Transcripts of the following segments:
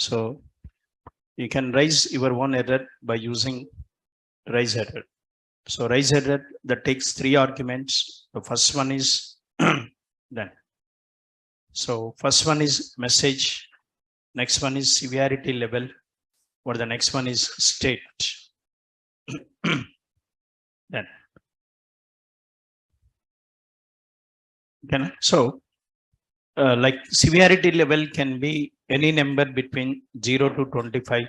So you can raise your own error by using raise error. So raise error that takes 3 arguments. The first one is done. So first one is message. Next one is severity level. Or the next one is state. Then. Okay. So like severity level can be any number between 0 to 25,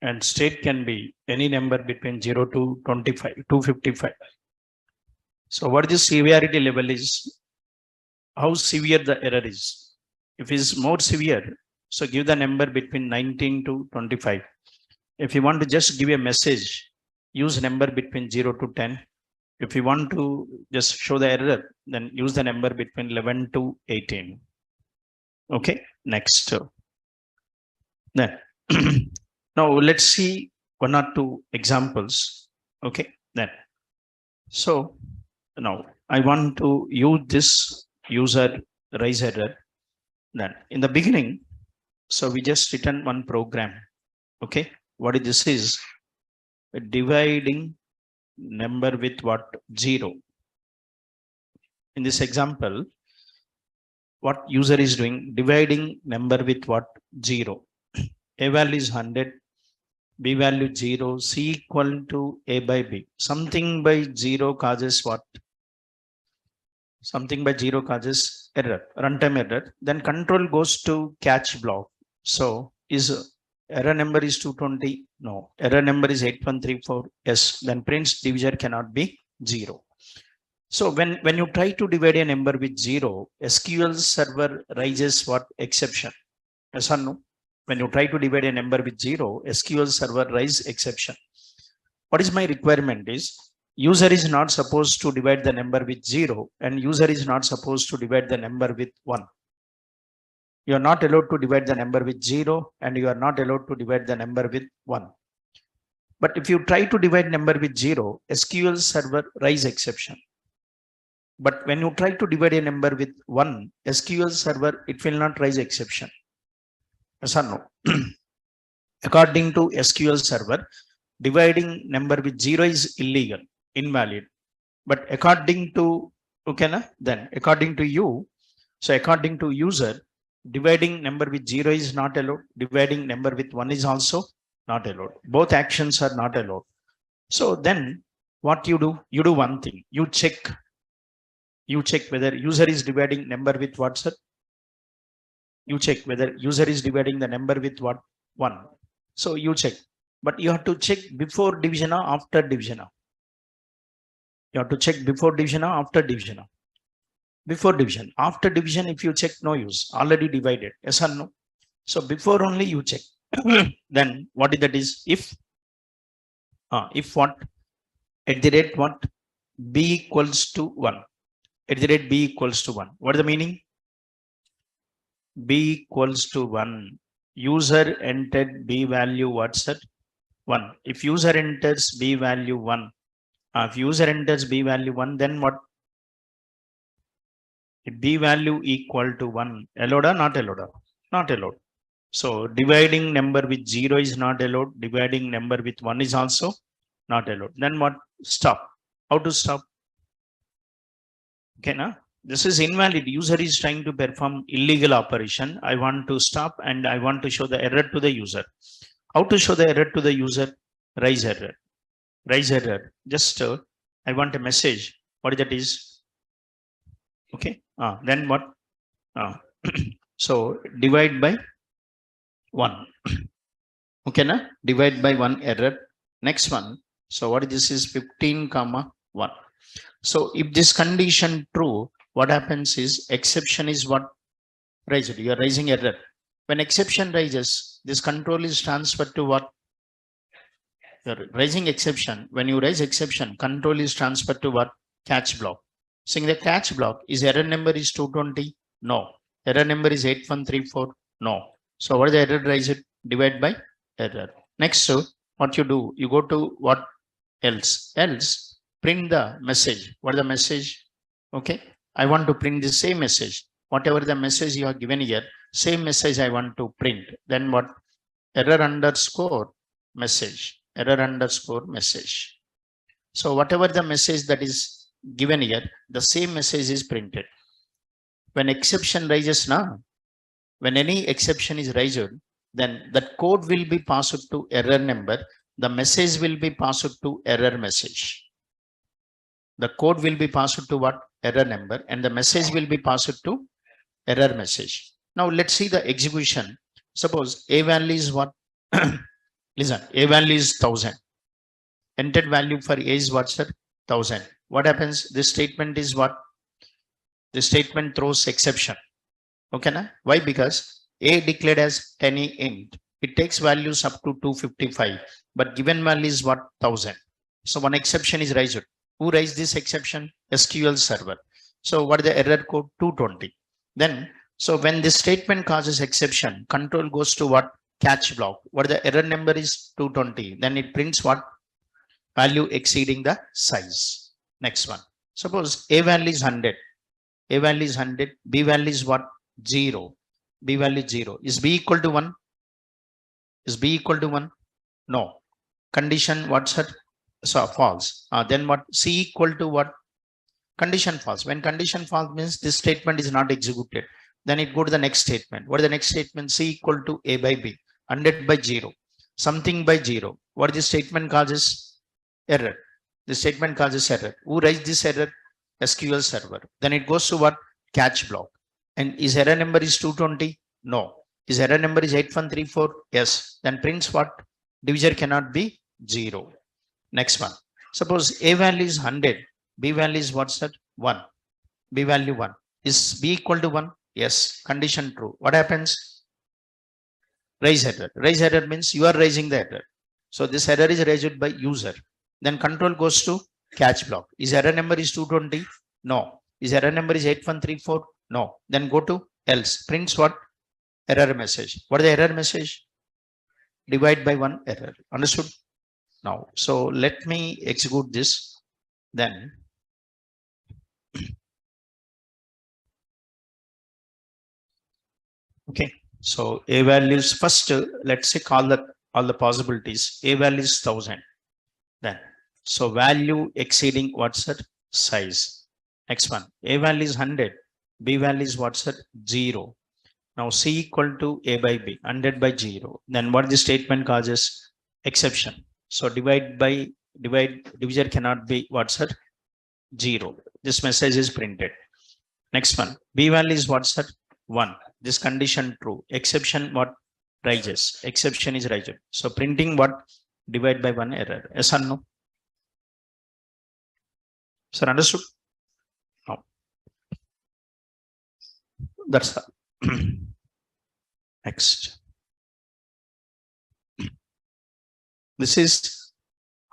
and state can be any number between 0 to 25, 255. So what the severity level is, how severe the error is. If it is more severe, so give the number between 19 to 25. If you want to just give a message, use number between 0 to 10. If you want to just show the error, then use the number between 11 to 18. Okay, next. Then now let's see one or two examples. Okay, then. So now I want to use this user raise error. Then in the beginning, so we just written one program. Okay, what this is, dividing number with what? 0. In this example, what user is doing, dividing number with what? 0. A value is 100, b value 0, c equal to a by b. Something by 0 causes what? Something by 0 causes error, runtime error. Then control goes to catch block. So is error number is 220? No. Error number is 8134? Yes. Then prints divisor cannot be 0. So when you try to divide a number with 0, SQL Server raises what? Exception. Yes or no? When you try to divide a number with 0, SQL Server raises exception. What is my requirement is, user is not supposed to divide the number with 0, and user is not supposed to divide the number with 1. You are not allowed to divide the number with 0, and you are not allowed to divide the number with 1. But if you try to divide number with 0, SQL Server raise exception. But when you try to divide a number with 1, SQL Server, it will not raise exception. Yes or no? According to SQL Server, dividing number with 0 is illegal, invalid. But according to, okay, then according to you, so according to user, dividing number with 0 is not allowed. Dividing number with 1 is also not allowed. Both actions are not allowed. So then what you do? You do one thing. You check whether user is dividing number with what, sir? You check whether user is dividing the number with what? 1. So you check. But you have to check before division or after division. You have to check before division or after division. Before division. After division, if you check, no use. Already divided. Yes or no? So before only you check. Then what is that is? If what? At the rate what? B equals to 1. At the rate b equals to 1. What is the meaning? B equals to 1. User entered b value, what's that? 1. If user enters b value 1, if user enters b value 1, then what? If b value equal to 1, allowed or not allowed? Not allowed. So dividing number with 0 is not allowed. Dividing number with 1 is also not allowed. Then what? Stop. How to stop? Okay, now this is invalid. User is trying to perform illegal operation. I want to stop and I want to show the error to the user. How to show the error to the user? Raise error. Raise error. Just I want a message. What that is? Okay. Then what? So divide by 1. Okay, na? Divide by 1 error. Next one. So what is this is 15 comma 1. So if this condition true, what happens is exception is what? Raised. You are raising error. When exception rises, this control is transferred to what? You are raising exception. When you raise exception, control is transferred to what? Catch block. Saying the catch block is error number is 220? No. Error number is 8134? No. So what is the error raised? Divide by error. Next, so what you do? You go to what else? Else print the message. What is the message? Okay. I want to print the same message. whatever the message you are given here, same message I want to print. Then what? Error underscore message, error underscore message. So whatever the message that is given here, the same message is printed. When exception rises now, when any exception is raised, then that code will be passed to error number. The message will be passed to error message. The code will be passed to what? Error number, and the message will be passed to error message. Now let's see the execution. Suppose a value is what? Listen, a value is 1000. Entered value for a is what, sir? 1000. What happens? This statement is what? The statement throws exception. Okay, na? Why? Because a declared as any int. It takes values up to 255, but given value is what? 1000. So one exception is raised. Who raised this exception? SQL Server. So what is the error code? 220. Then, so when this statement causes exception, control goes to what? Catch block. What the error number is? 220. Then it prints what? Value exceeding the size. Next one. Suppose a value is 100. A value is 100. B value is what? 0. B value is 0. Is B equal to 1? Is B equal to 1? No. Condition what's her? So false. Then what? C equal to what? Condition false. When condition false means this statement is not executed. Then it go to the next statement. What is the next statement? C equal to A by B. 100 by 0. Something by 0. What this statement causes? Error. This statement causes error. Who raised this error? SQL Server. Then it goes to what? Catch block. And is error number is 220? No. Is error number is 8134? Yes. Then prints what? Divisor cannot be 0. Next one. Suppose A value is 100. B value is what's that? 1. B value 1. Is B equal to 1? Yes. Condition true. What happens? Raise error. Raise error means you are raising the error. So this error is raised by user. Then control goes to catch block. Is error number is 220? No. Is error number is 8134? No. Then go to else. Prints what? Error message. What is the error message? Divide by 1 error. Understood? Now, so let me execute this. Then okay. So a values first. Let's say call the all the possibilities. A value is 1000. Then so value exceeding what's that? Size. Next one. A value is 100. B value is what's that? 0. Now C equal to A by B. 100 by 0. Then what the statement causes? Exception. So divisor cannot be what's that? 0. This message is printed. Next one. B value is what's that? 1. This condition true. Exception what? Rises. Exception is raised. So printing what? Divide by 1 error. Yes or no? Sir, understood? No. That's all. Next. This is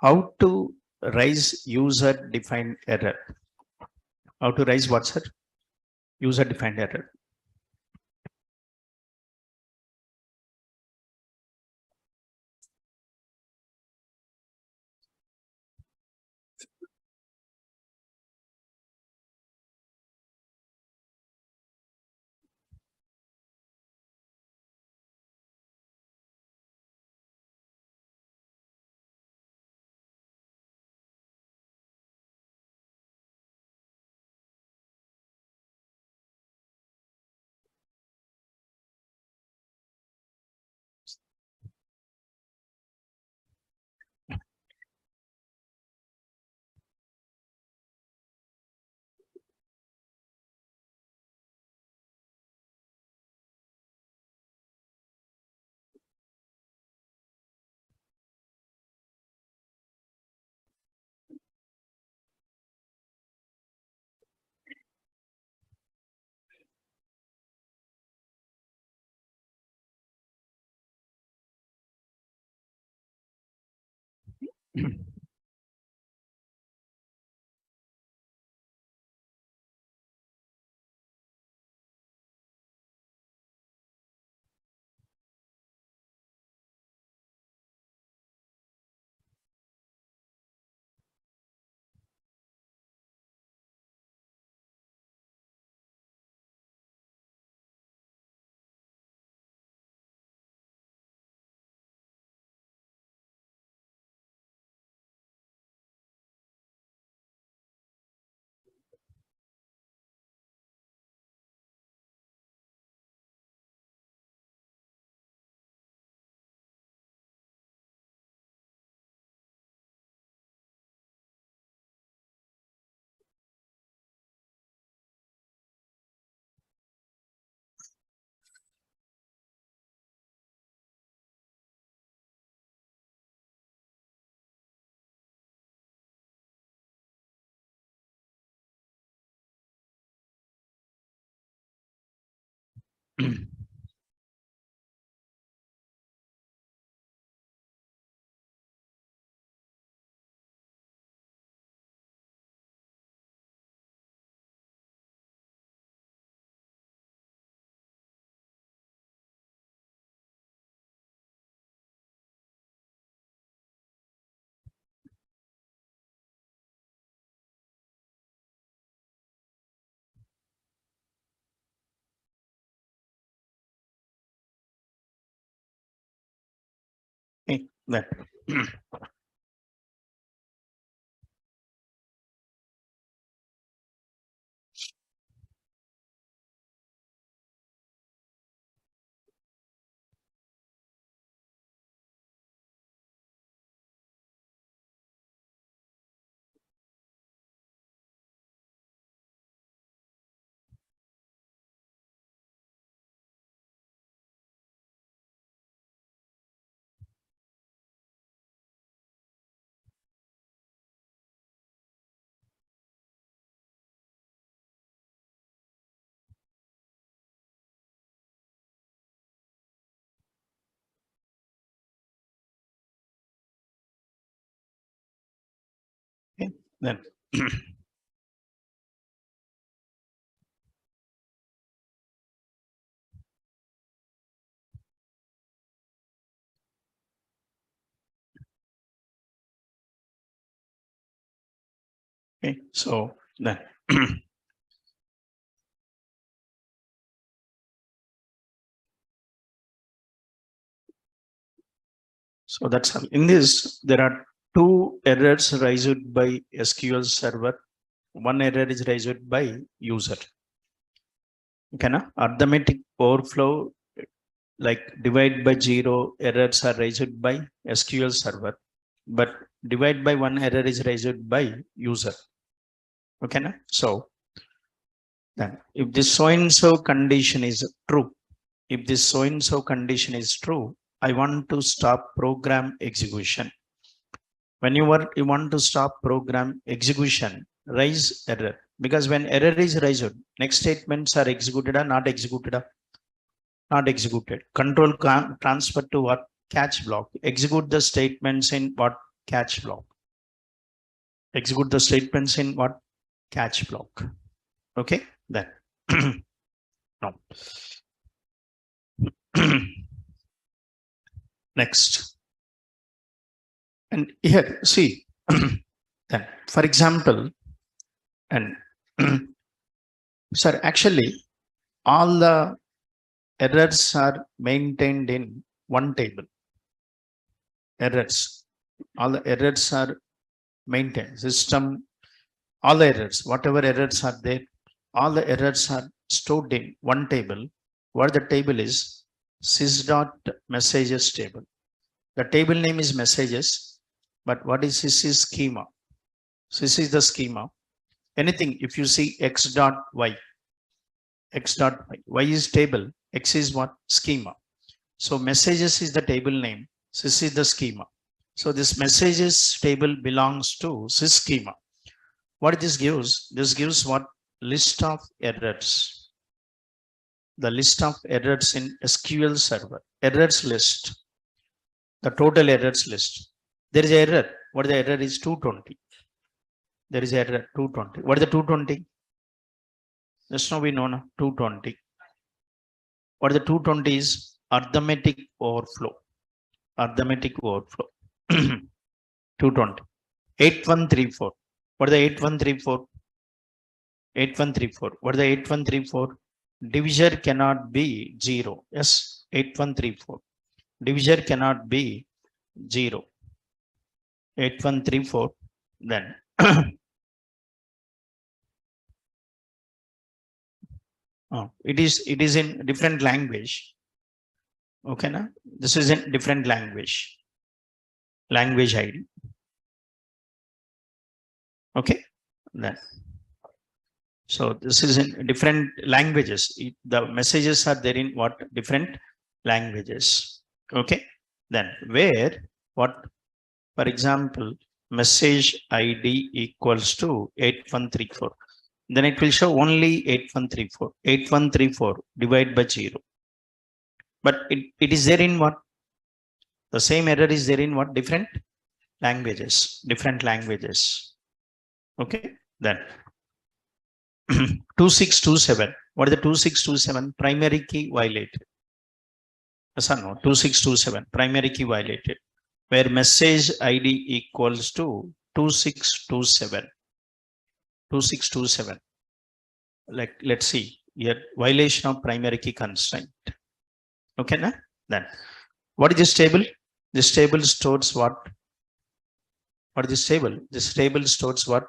how to raise user defined error. How to raise what's that? User defined error. Okay, that. Okay, then. Okay, so then. So that's all. In this, there are two errors raised by SQL Server. One error is raised by user. Okay, na? Arithmetic overflow, like divide by 0 errors are raised by SQL Server, but divide by 1 error is raised by user. Okay, na? So then if this so and so condition is true, if this so and so condition is true, I want to stop program execution. Whenever you want to stop program execution, raise error, because when error is raised, next statements are executed or not executed. Not executed. Control transfer to what? Catch block. Execute the statements in what? Catch block. Execute the statements in what? Catch block. Okay, then. No. Next. And here, see, then, for example, and sir, actually, all the errors are maintained in one table. Errors. All the errors are maintained. System, all the errors, whatever errors are there, all the errors are stored in one table. What the table is? Sys.messages table. The table name is messages, but what is sys is schema. Sys is the schema. Anything, if you see x.y, y is table, x is what? Schema. So messages is the table name, sys is the schema. So this messages table belongs to sys schema. What this gives? This gives what? List of errors. The list of errors in SQL Server. Errors list. The total errors list. There is error. What the error is? 220. There is error 220. What is the 220? Just now we know 220. What the 220 is? Arithmetic overflow. Arithmetic overflow. 220. 8134. What is the 8134? 8134. What is the 8134? Divisor cannot be 0. Yes, 8134. Divisor cannot be 0. 8134. Then it is in different language. Okay, na? This is in different language. Language ID. Okay, then. So this is in different languages. The messages are there in what? Different languages. Okay, then where what? For example, message ID equals to 8134. then it will show only 8134. 8134 divided by 0. But it is there in what? The same error is there in what? Different languages. Different languages. Okay. Then 2627. What is the 2627? Primary key violated. Yes or no? 2627. Primary key violated. Where message ID equals to 2627. 2627. Like, let's see here, violation of primary key constraint. Okay, na? Then what is this table? This table stores what? What is this table? This table stores what?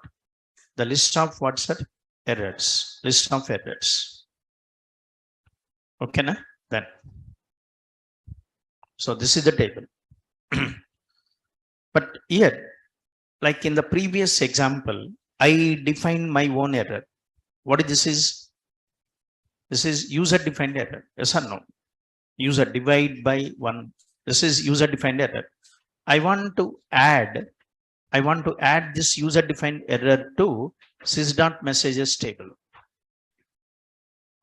The list of what's that? Errors. List of errors. Okay, na? Then so this is the table. But here, like in the previous example, I defined my own error. What is this is? This is user defined error. Yes or no? User divide by 1. This is user defined error. I want to add this user defined error to sys.messages table.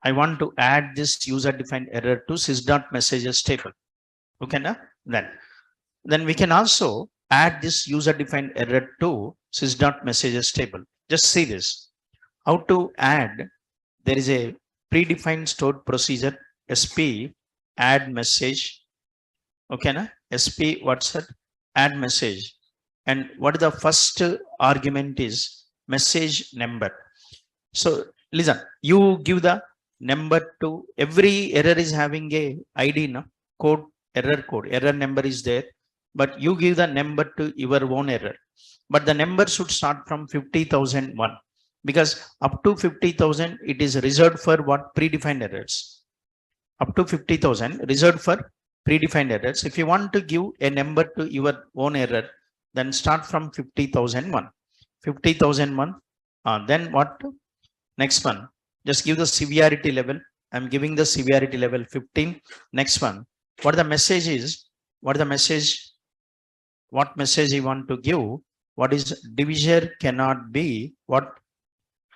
I want to add this user defined error to sys.messages table. Okay, na? Then we can also add this user defined error to sys.messages table. Just see this. How to add? There is a predefined stored procedure sp add message. Okay, na? sp what's that? Add message. And what the first argument is? Message number. So listen, you give the number to every error is having a ID, no? Code, error number is there, but you give the number to your own error. But the number should start from 50,001 because up to 50,000 it is reserved for what? Predefined errors. Up to 50,000 reserved for predefined errors. If you want to give a number to your own error, then start from 50,001. 50,001. Then what? Next one. Just give the severity level. I'm giving the severity level 15. Next one. What the message is? What the message? What message you want to give? What is divisor cannot be what?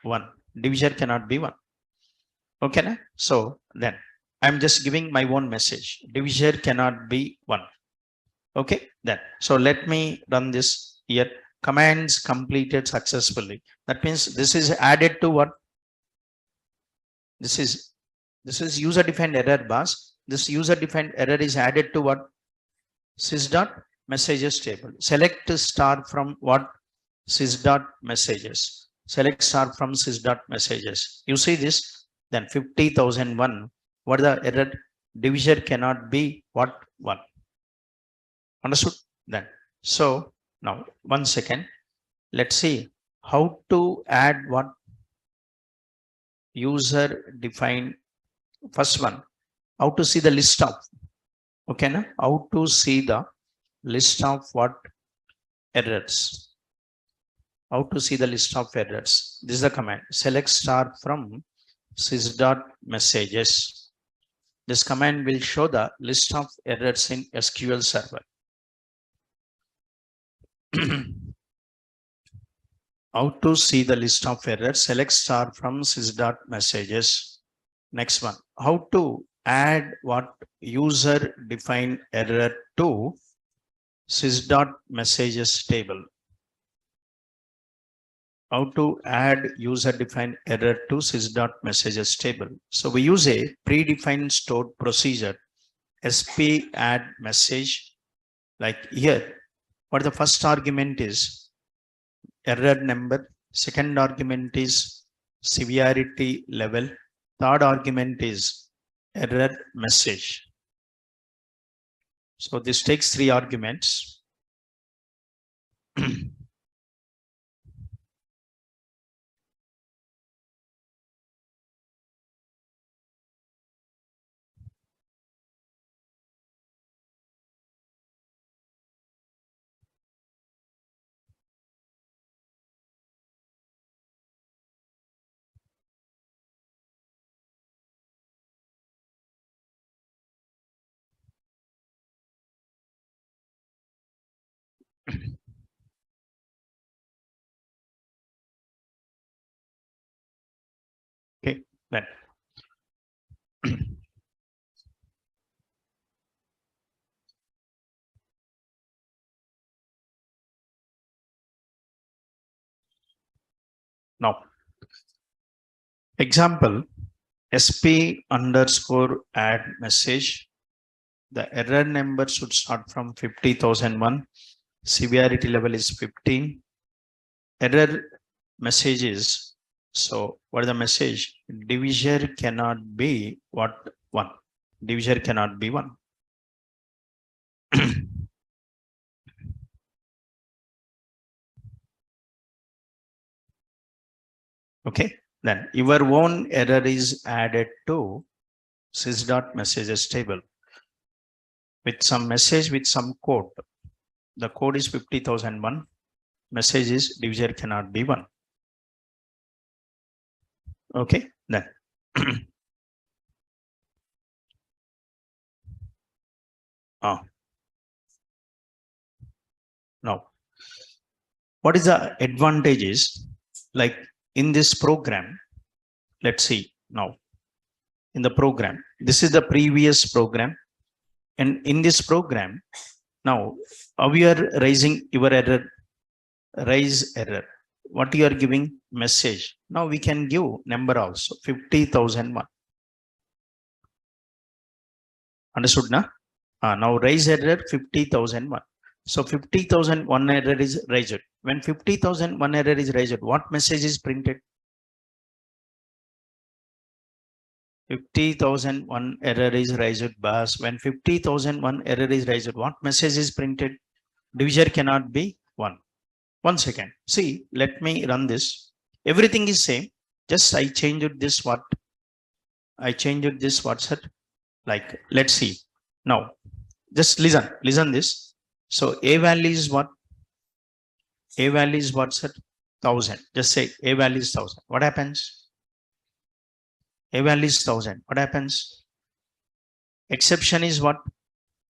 1. Divisor cannot be 1. Okay. Na? So then I'm just giving my own message. Divisor cannot be 1. Okay. Then so let me run this here. Commands completed successfully. That means this is added to what? This is user defined error bus. This user defined error is added to what? Sys.messages table. Select star from what? Sys.messages. Select star from sys.messages. You see this? Then 50,001. What the error? Divisor cannot be what? 1. Understood? Then so now 1 second. Let's see how to add what? User defined. First one, how to see the list of? Okay, na? How to see the list of what? Errors. How to see the list of errors? This is the command. Select star from sys.messages. This command will show the list of errors in SQL Server. How to see the list of errors? Select star from sys.messages. Next one. How to add what? User defined error to sys.messages table. How to add user defined error to sys.messages table. So we use a predefined stored procedure sp add message. Like here, what the first argument is? Error number. Second argument is severity level. Third argument is error message. So this takes 3 arguments. Then now example sp underscore add message. The error number should start from 50,001. Severity level is 15. Error message is, so what is the message? Divisor cannot be what? 1. Divisor cannot be 1. Okay, then your own error is added to sys.messages table with some message with some code. The code is 50,001. Message is divisor cannot be 1. Okay, then now what is the advantages? Like in this program, let's see now in the program, this is the previous program, and in this program now we are raising your error, raise error. What you are giving? Message. Now we can give number also 50,001. Understood na? Now raise error 50,001. So 50,001 error is raised. When 50,001 error is raised, what message is printed? 50,001 error is raised, bus. When 50,001 error is raised, what message is printed? Divisor cannot be 1. 1 second. See, let me run this. Everything is same. Just I changed this what? I changed this what's it? Like, let's see. Now, just listen this. So a value is what? A value is what's it? 1,000. Just say a value is 1,000. What happens? A value is 1,000. What happens? Exception is what?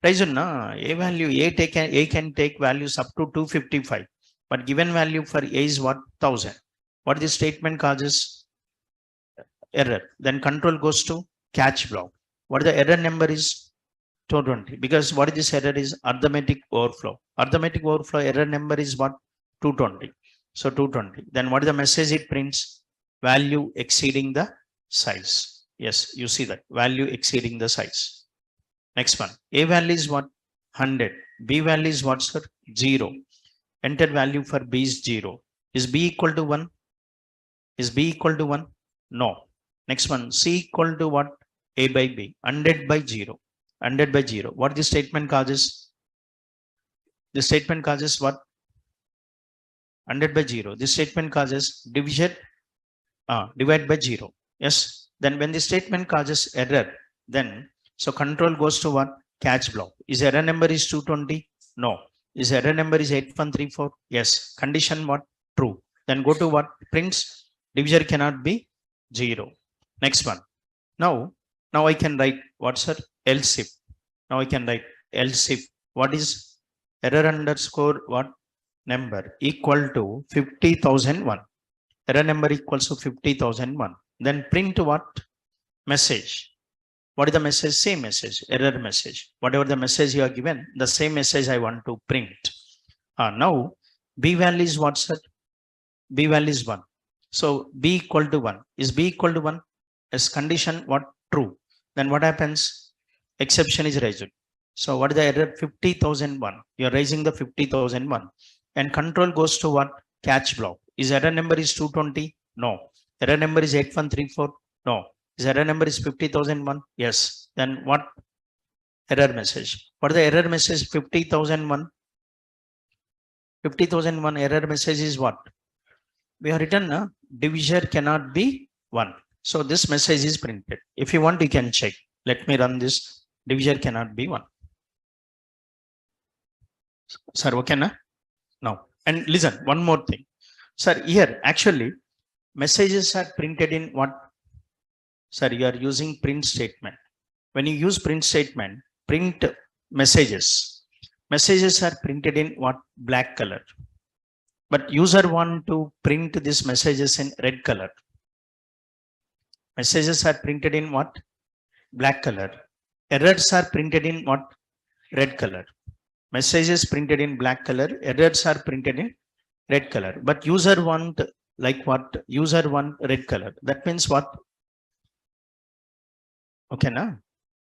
Reason na a value a can take values up to 255, but given value for a is what? 1,000. What the statement causes? Error. Then control goes to catch block. What the error number is? 220. Because what is this error is? Arithmetic overflow. Arithmetic overflow error number is what? 220. So 220. Then what is the message it prints? Value exceeding the size. Yes, you see that value exceeding the size. Next one. A value is what? 100. B value is what, sir? 0. Enter value for B is 0. Is B equal to 1? Is B equal to 1? No. Next one. C equal to what? A by B. 100 by 0. 100 by 0. What this statement causes? The statement causes what? 100 by 0. This statement causes division, divide by 0. Yes. Then when the statement causes error, then so control goes to what? Catch block. Is error number is 220? No. Is error number is 8134? Yes. Condition what? True. Then go to what? Prints divisor cannot be 0. Next one. Now I can write what's her? Else if. Now I can write else if. What is error underscore what? Number equal to 50,001. Error number equals to 50,001. Then print what? Message. What is the message? Same message, error message. Whatever the message you are given, the same message I want to print. Now, B value is what's that? B value is 1. So, B equal to 1. Is B equal to 1? As condition what? True. Then what happens? Exception is raised. So, what is the error? 50,001. You are raising the 50,001. And control goes to what? Catch block. Is error number is 220? No. Error number is 8134? No. Is error number is 50,001? Yes. Then what? Error message. What is the error message? 50,001. 50,001 error message is what? We have written divisor cannot be 1. So this message is printed. If you want, you can check. Let me run this. Divisor cannot be 1. Sir, okay na? Now, and listen, one more thing. Sir, here actually messages are printed in what? Sir, you are using print statement. When you use print statement, print messages. Messages are printed in what? Black color. But user want to print these messages in red color. Messages are printed in what? Black color. Errors are printed in what? Red color. Messages printed in black color. Errors are printed in red color. But user want like what? User want red color. That means what? Okay, now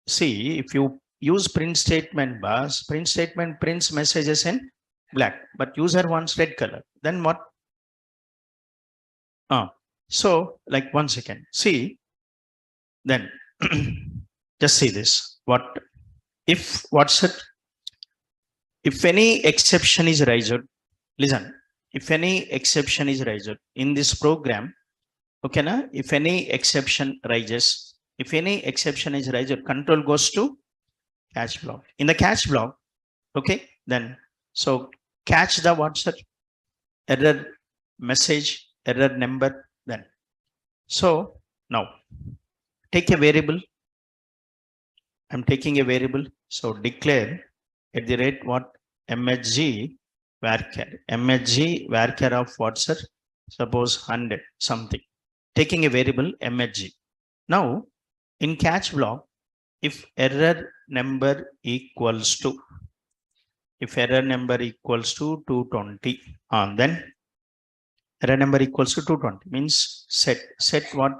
see if you use print statement bars, print statement prints messages in black, but user wants red color. Then what? So like 1 second. See, then just see this. What if what's it? If any exception is raised, listen. If any exception is raised in this program, okay, na? If any exception rises, if any exception is raised, control goes to catch block. In the catch block, okay, then so catch the what's it? Error message, error number. Then so now take a variable. I'm taking a variable. So declare at the rate what? MHG varchar. MHG varchar of what's it? Suppose 100 something. Taking a variable MHG. Now in catch block, if error number equals to, if error number equals to 220, then error number equals to 220 means set what?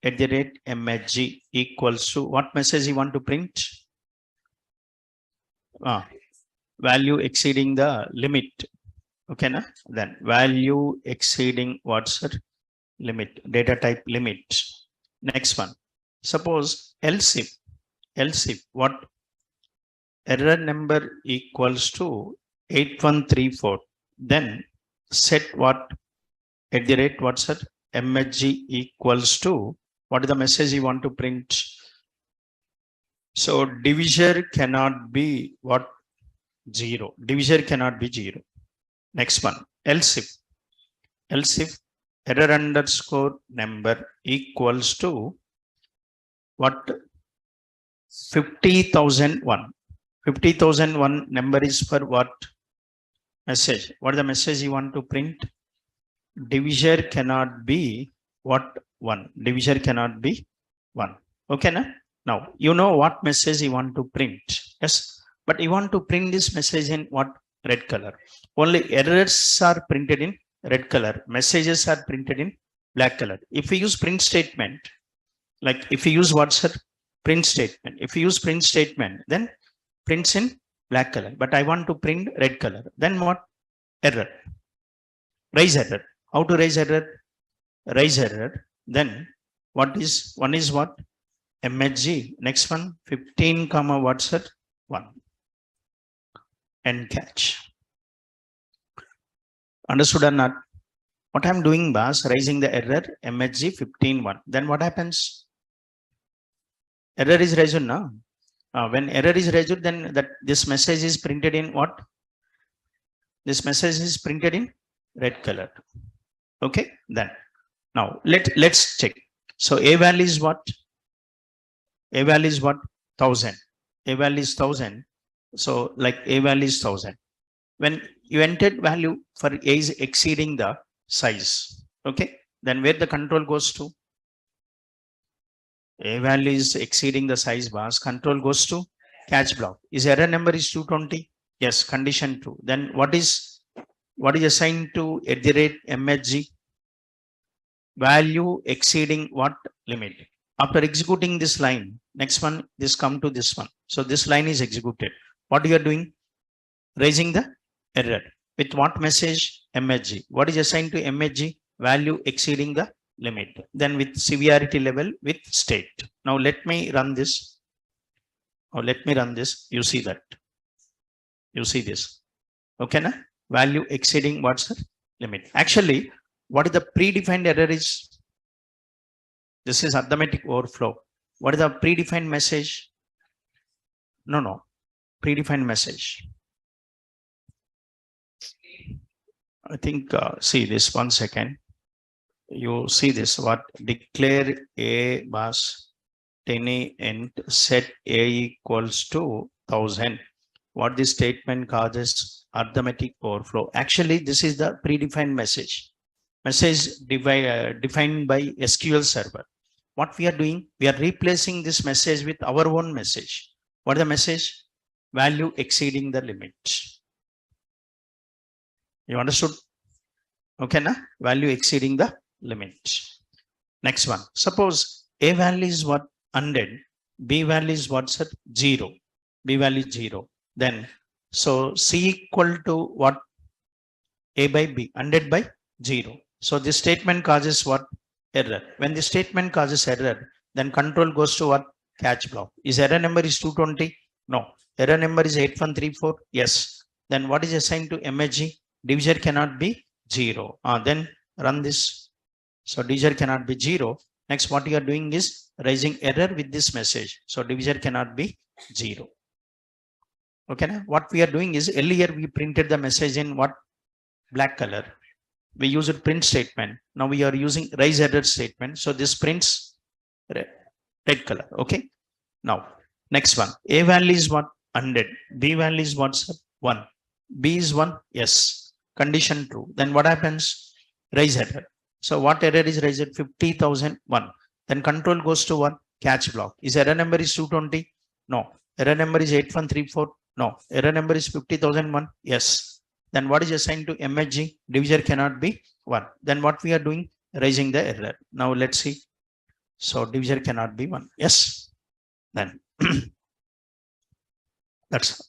At the rate MHG equals to what message you want to print? Value exceeding the limit. Okay, na? Then value exceeding what's it? Limit, data type limit. Next one. Suppose else if what? Error number equals to 8134. Then set what? At the rate what's it? MHG equals to what is the message you want to print? So divisor cannot be what? 0. Divisor cannot be 0. Next one. Else if error underscore number equals to what? 50,001. 50,001 number is for what? Message. What is the message you want to print? Divisor cannot be what? 1. Divisor cannot be 1. Okay, na? Now you know what message you want to print. Yes, but you want to print this message in what? Red color. Only errors are printed in red color. Messages are printed in black color. If we use print statement, like if you use what's it? Print statement. If you use print statement, then prints in black color. But I want to print red color. Then what? Error. Raise error. How to raise error? Raise error. Then what is one is what? MHG. Next one 15 comma what's it? 1. And catch. Understood or not? What I'm doing, boss, raising the error MHG 15.1. Then what happens? Error is raised now. When error is raised, then that this message is printed in what? This message is printed in red color. Okay. Then now let's check. So eval is what? Eval is what? 1000. Eval is 1000. So like eval is 1000. When you entered value for a is exceeding the size. Okay. Then where the control goes to? Eval is exceeding the size bars. Control goes to catch block. Is error number is 220? Yes. Condition 2. Then what is assigned to at the rate MHG? Value exceeding what? Limit. After executing this line, next one, this come to this one. So this line is executed. What you are doing? Raising the error. With what message? MHG. What is assigned to MHG? Value exceeding the limit. Then with severity level with state. Now let me run this. Or let me run this. You see that. You see this. Okay, na? Value exceeding what's the limit. Actually, what is the predefined error is? This is arithmetic overflow. What is the predefined message? No. Predefined message. I think, see this 1 second. You see this, what? Declare a bus 10 int set a equals to 1000. What this statement causes? Arithmetic overflow. Actually, this is the predefined message. Message defined by SQL Server. what we are doing, we are replacing this message with our own message. What is the message? Value exceeding the limit. You understood? Okay, na? Value exceeding the limit. Next one. Suppose A value is what? 100. B value is what's at 0. B value is 0. Then, so C equal to what? A by B. 100 by 0. So this statement causes what? Error. When the statement causes error, then control goes to what? Catch block. Is error number is 220? No. Error number is 8134? Yes. Then what is assigned to MSG? Divisor cannot be 0. Then run this. So divisor cannot be 0. Next, what you are doing is raising error with this message. So divisor cannot be 0. Okay. Now what we are doing is earlier we printed the message in what? Black color. We use it print statement. Now we are using raise error statement. So this prints red color. Okay. Now next one. A value is what? 100. B value is what's 1. B is 1. Yes. Condition true. Then what happens? Raise error. So what error is raised? 50,001. Then control goes to what? Catch block. Is error number is 220? No. Error number is 8134? No. Error number is 50,001? Yes. Then what is assigned to MSG? Divisor cannot be 1. Then what we are doing? Raising the error. Now let's see. So divisor cannot be 1. Yes. Then that's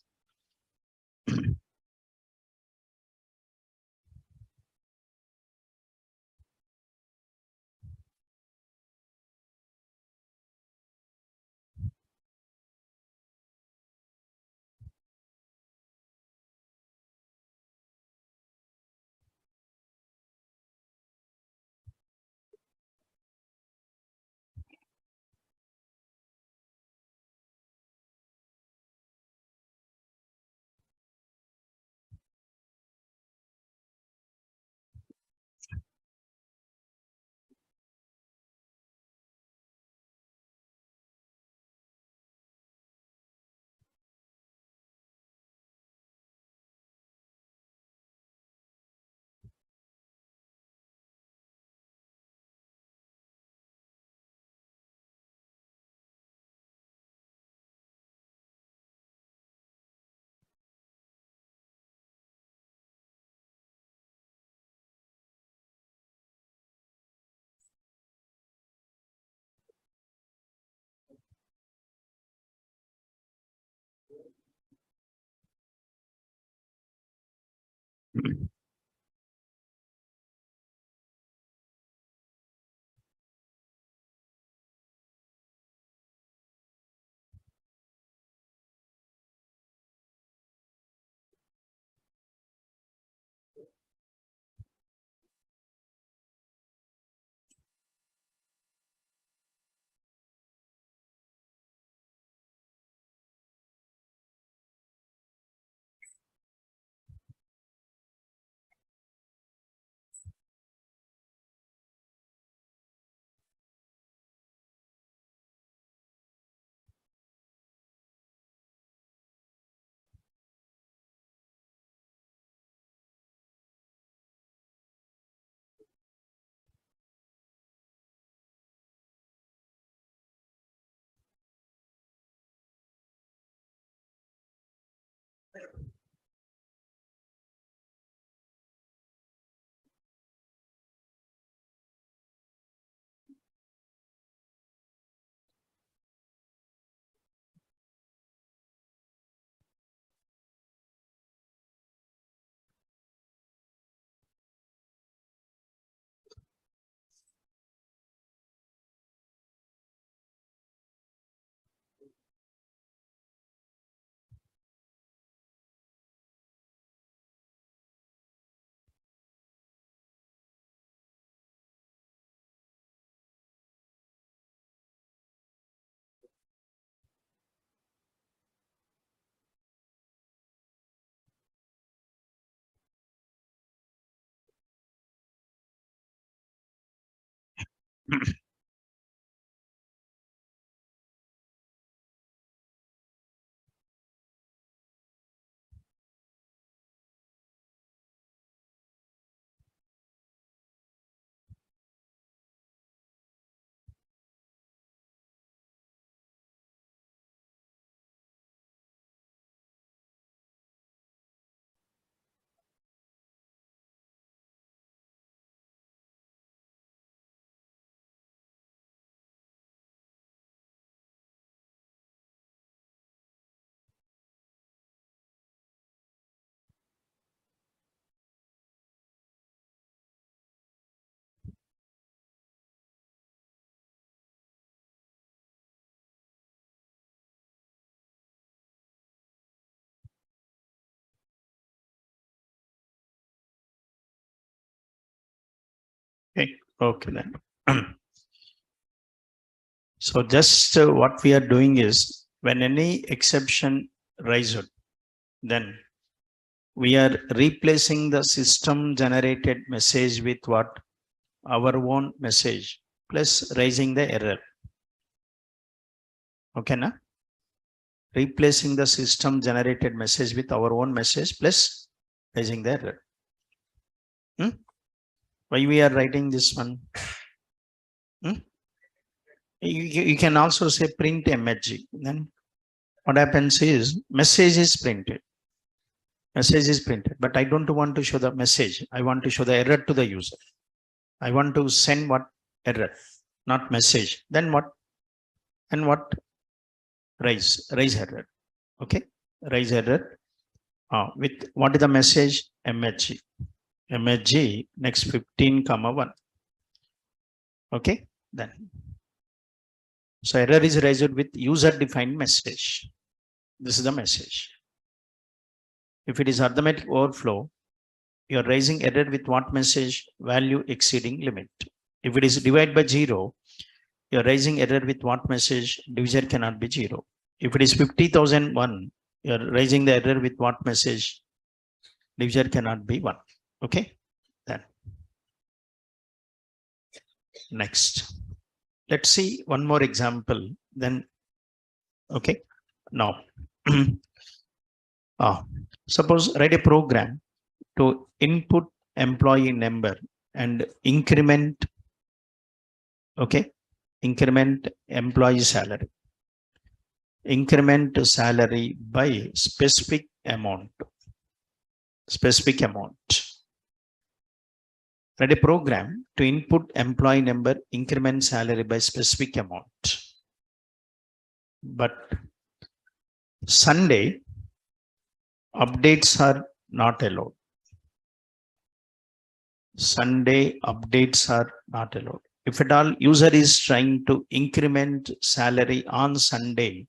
Okay then. So just what we are doing is when any exception rises, then we are replacing the system generated message with what? Our own message plus raising the error. Okay, na? Replacing the system generated message with our own message plus raising the error. Why we are writing this one? You can also say print msg. Then what happens is message is printed. Message is printed, but I don't want to show the message. I want to show the error to the user. I want to send what? Error, not message. Then what? And what? Raise error. Okay, raise error. With what is the message? msg. msg next 15 comma 1. Okay, then. So error is raised with user defined message. This is the message. If it is arithmetic overflow, you are raising error with what message? Value exceeding limit. If it is divided by 0, you are raising error with what message? Divisor cannot be 0. If it is 50,001, you are raising the error with what message? Divisor cannot be 1. Okay, then next. Let's see one more example. Then, okay, now, suppose write a program to input employee number and increment, okay, increment employee salary. Increment salary by specific amount. Specific amount. Write a program to input employee number, increment salary by specific amount. But Sunday updates are not allowed. Sunday updates are not allowed. If at all user is trying to increment salary on Sunday,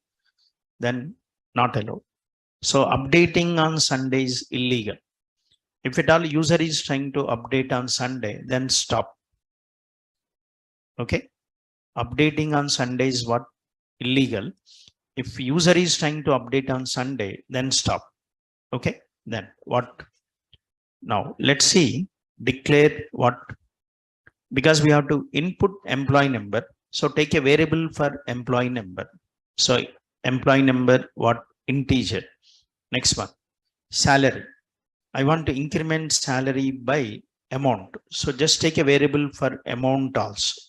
then not allowed. So updating on Sunday is illegal. If at all user is trying to update on Sunday, then stop. Okay. Updating on Sunday is what? Illegal. If user is trying to update on Sunday, then stop. Okay. Then what? Now let's see. Declare what? Because we have to input employee number. So take a variable for employee number. So employee number, what? Integer. Next one. Salary. I want to increment salary by amount. So just take a variable for amount also.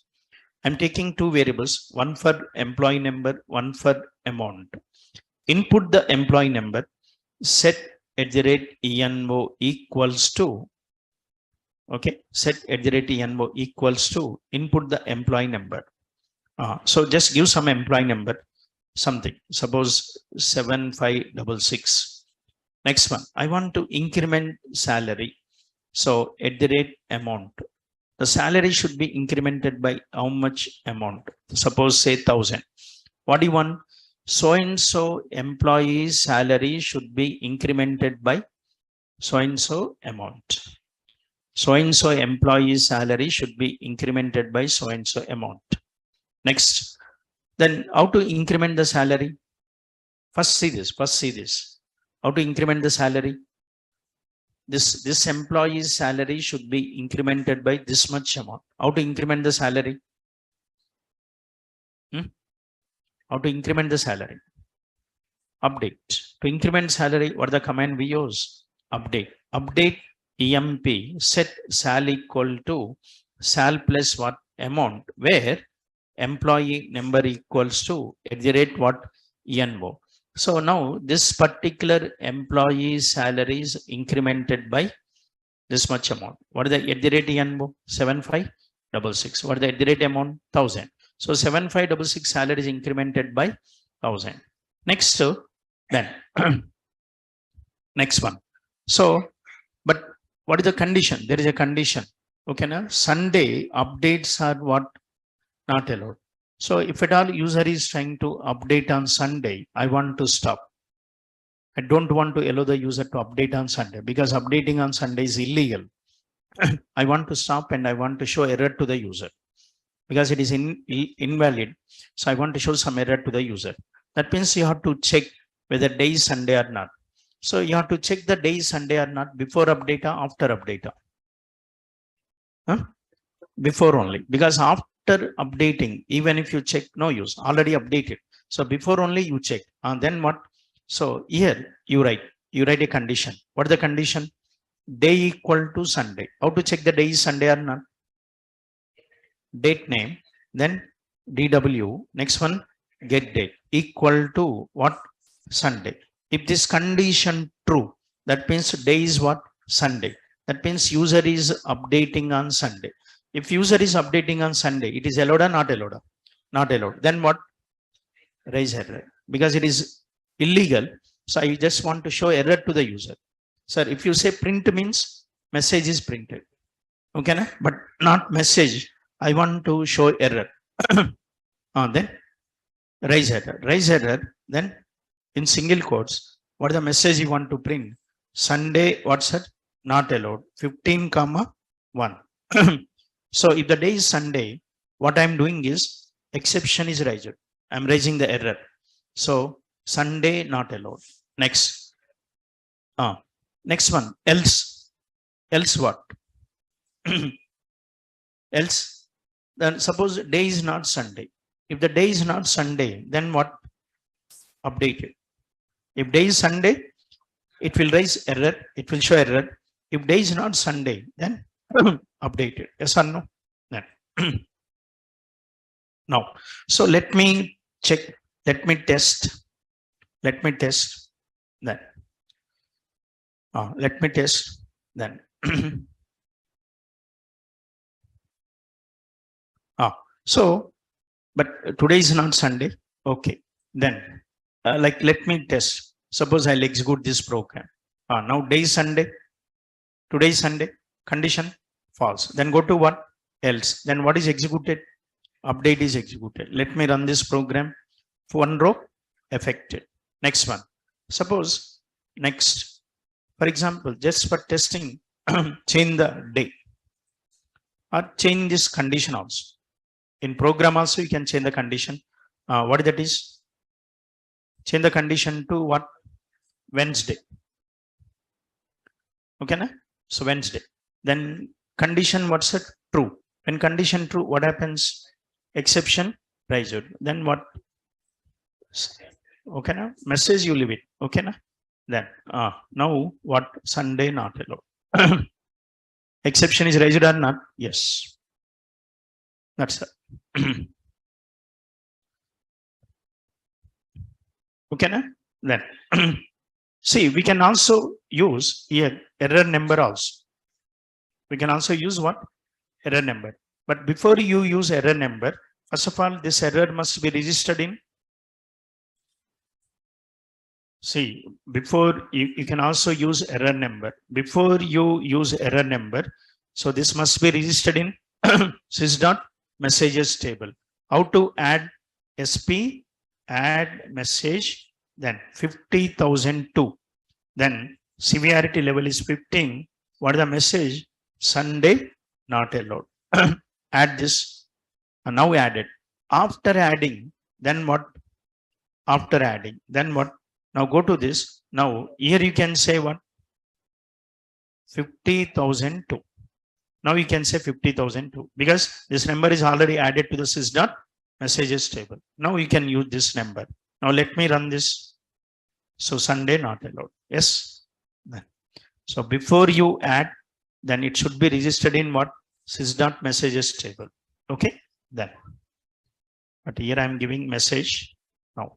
I'm taking two variables, one for employee number, one for amount. Input the employee number, set @envo equals to, okay, set @envo equals to, input the employee number. So just give some employee number, something, suppose 7566. Next one, I want to increment salary. So @amount. The salary should be incremented by how much amount? Suppose say 1000. What do you want? So and so employee's salary should be incremented by so and so amount. So and so employee's salary should be incremented by so and so amount. Next, then how to increment the salary? First see this. How to increment the salary? This employee's salary should be incremented by this much amount. How to increment the salary? How to increment the salary? Update. To increment salary, what the command we use? Update. Update emp set sal equal to sal plus what? Amount, where employee number equals to what? envo. So now this particular employee salary is incremented by this much amount. What is the envo? 7566. What is the amount? 1000. So 7566 salary is incremented by 1000. Next, then next one. So, but what is the condition? There is a condition. Okay, now Sunday updates are what? Not allowed. So if at all user is trying to update on Sunday, I want to stop. I don't want to allow the user to update on Sunday because updating on Sunday is illegal. I want to stop and I want to show error to the user because it is invalid. So I want to show some error to the user. That means you have to check whether day is Sunday or not. So you have to check the day is Sunday or not before update or after update. Huh? Before only, because after updating, even if you check, no use, already updated. So before only you check. And then what? So here you write a condition. What is the condition? Day equal to Sunday. How to check the day is Sunday or not? Date name, then DW, next one, get date equal to what? Sunday. If this condition true, that means day is what? Sunday. That means user is updating on Sunday. If user is updating on Sunday, it is allowed or not allowed? Not allowed. Then what? Raise error because it is illegal. So I just want to show error to the user. Sir, if you say print means message is printed. Okay, na? But not message. I want to show error. Then raise error. Raise error. Then in single quotes, what is the message you want to print? Sunday, what's that? Not allowed. 15 comma 1. So if the day is Sunday, what I'm doing is exception is raised. I'm raising the error. So Sunday not allowed. Next. Next one. Else. Else what? Else. Then suppose day is not Sunday. If the day is not Sunday, then what? Update it. If day is Sunday, it will raise error. It will show error. If day is not Sunday, then update it. Yes or no? Then. Now, so let me check. Let me test. Let me test. Then. Let me test. Then. So, but today is not Sunday. Okay. Then, like, let me test. Suppose I'll execute this program. Now day is Sunday. Today is Sunday. Condition false. Then go to what? Else. Then what is executed? Update is executed. Let me run this program. One row affected. Next one. Suppose next. For example, just for testing, change the day or change this condition also. In program also, you can change the condition. What that is? Change the condition to what? Wednesday. Okay, na? So Wednesday. Then condition, what's it? True. When condition true, what happens? Exception raised. Then what? Okay, na? Message you leave it. Okay, na? Then now what? Sunday not allowed. Exception is raised or not? Yes. That's it. Okay, na? Then see, we can also use here error number also. We can also use what? Error number. But before you use error number, first of all, this error must be registered in. See, before you can also use error number. Before you use error number, so this must be registered in sys.messages table. How to add SP, add message, then 50,002. Then severity level is 15. What is the message? Sunday not allowed. Add this. And now add it. After adding, then what? After adding, then what? Now go to this. Now here you can say what? 50,002. Now you can say 50,002 because this number is already added to the sys.messages table. Now you can use this number. Now let me run this. So Sunday not allowed. Yes. So before you add, then it should be registered in what? Sys.messages table. Okay. Then. But here I am giving message now.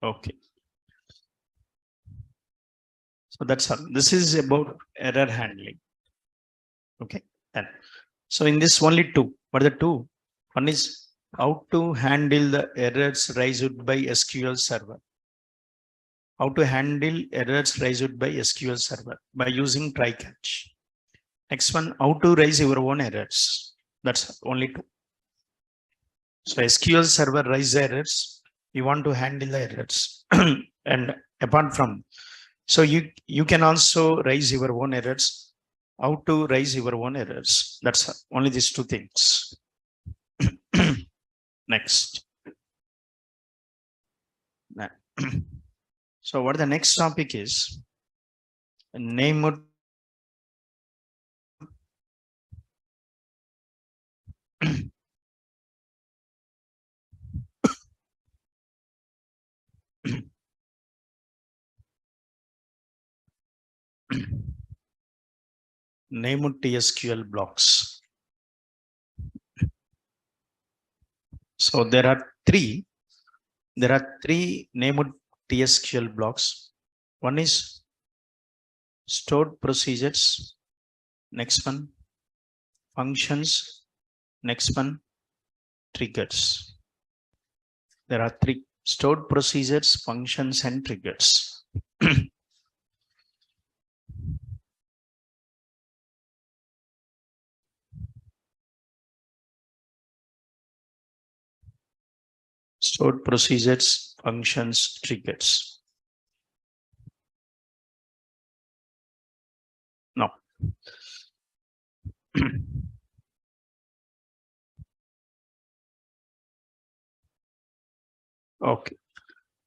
Okay. So that's all. This is about error handling. Okay. And so in this only two. What are the two? One is how to handle the errors raised by SQL Server. How to handle errors raised by SQL Server by using try catch. Next one, how to raise your own errors. That's only two. So SQL Server raise errors. You want to handle the errors. And apart from, so you can also raise your own errors. How to raise your own errors. That's only these two things. Next. So what the next topic is, name name TSQL blocks. So there are three named TSQL blocks. One is stored procedures. Next one, functions. Next one, triggers. There are three: stored procedures, functions, and triggers. Stored procedures, functions, triggers. No. Okay.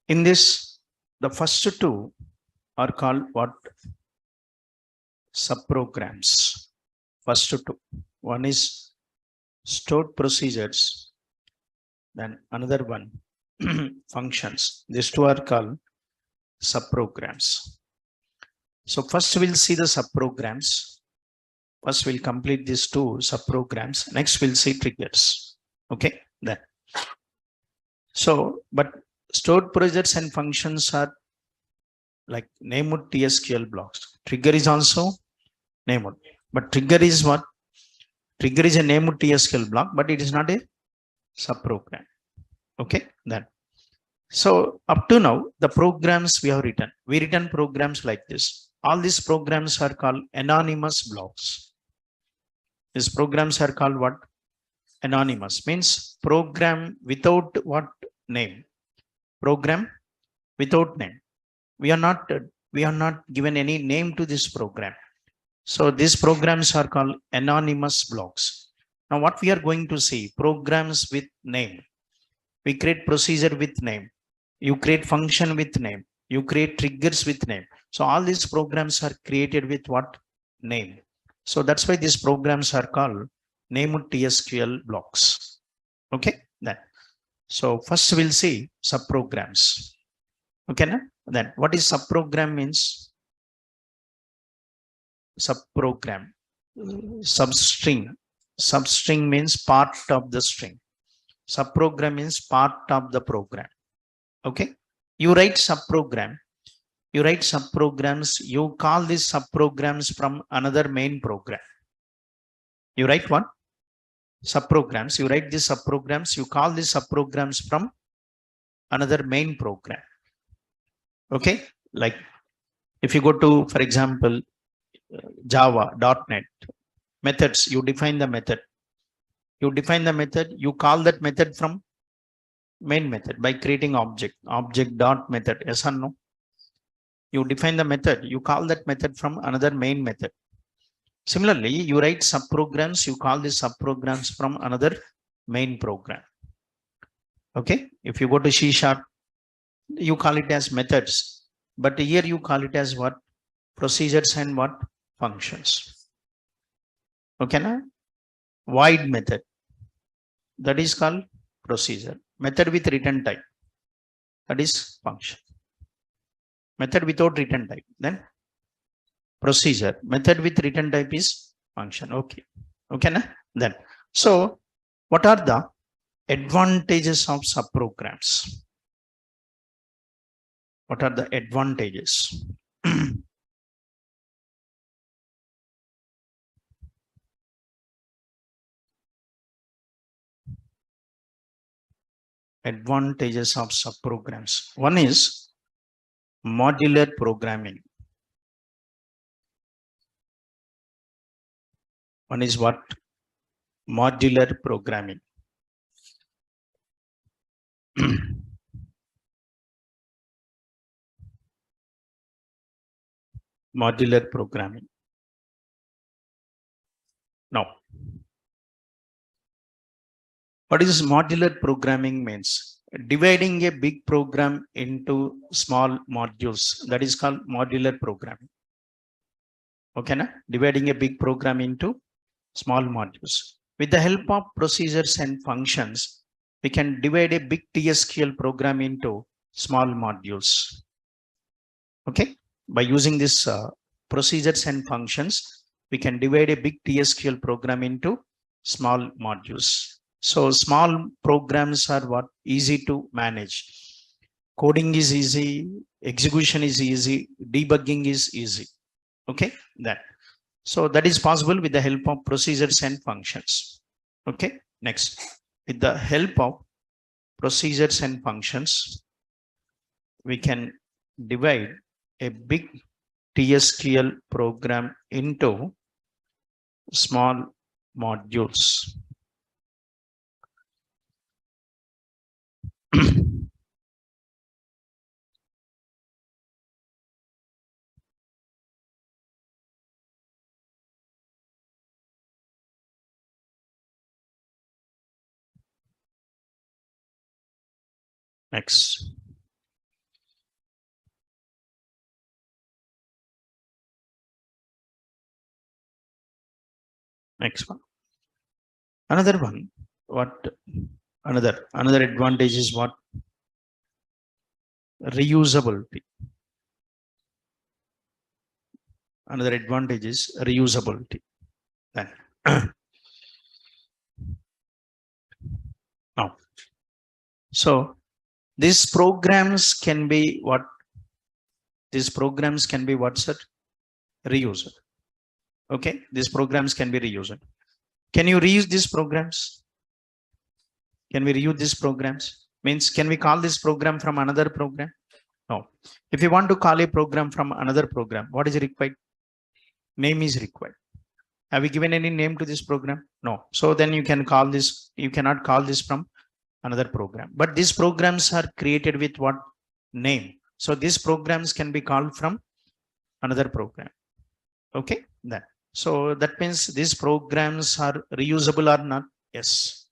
In this, the first two are called what? Subprograms. First two. One is stored procedures, then another one functions. These two are called subprograms. So first we'll see the subprograms. First we'll complete these two subprograms. Next we'll see triggers. Okay, then. So, but stored procedures and functions are like named TSQL blocks. Trigger is also named, but trigger is what? Trigger is a named TSQL block, but it is not a subprogram. Okay, then. So up to now, the programs we have written, we written programs like this. All these programs are called anonymous blocks. These programs are called what? Anonymous means program without what name? Program without name. We are not given any name to this program. So these programs are called anonymous blocks. Now what we are going to see, programs with name. We create procedure with name. You create function with name. You create triggers with name. So all these programs are created with what? Name. So that's why these programs are called named TSQL blocks. Okay, then. So first we'll see subprograms. Okay, now? Then what is subprogram means? Subprogram. Substring. Substring means part of the string. Subprogram means part of the program. Okay, you write subprogram, you write subprograms, you call these subprograms from another main program. You write what? Subprograms, you write these subprograms, you call these subprograms from another main program. Okay, like if you go to, for example, Java, .NET, methods, you define the method. You define the method, you call that method from Main method by creating object dot method. Yes or no? You define the method, you call that method from another main method. Similarly, you write subprograms, you call these subprograms from another main program. Okay, if you go to C#, you call it as methods, but here you call it as what? Procedures and what? Functions. Okay, now void method, that is called procedure. Method with return type, that is function. Method without return type, then procedure. Method with return type is function. Okay, okay, na? Then so what are the advantages of subprograms? What are the advantages? Advantages of subprograms. One is modular programming. One is what? Modular programming. Modular programming. Now, what is modular programming means? Dividing a big program into small modules. That is called modular programming. Okay, na? Dividing a big program into small modules. With the help of procedures and functions, we can divide a big TSQL program into small modules. Okay, by using this procedures and functions, we can divide a big TSQL program into small modules. So small programs are what? Easy to manage. Coding is easy, execution is easy, debugging is easy. Okay, that. So that is possible with the help of procedures and functions. Okay, next, with the help of procedures and functions, we can divide a big TSQL program into small modules. Next. Next one. Another one. What? Another advantage is what? Reusability. Another advantage is reusability. Then now, so these programs can be what? These programs can be what, sir? Reused. Okay, these programs can be reused. Can you reuse these programs? Can we reuse these programs? Means, can we call this program from another program? No. If you want to call a program from another program, what is required? Name is required. Have we given any name to this program? No. So then you can call this, you cannot call this from another program. But these programs are created with what? Name. So these programs can be called from another program. Okay, that. So that means these programs are reusable or not? Yes.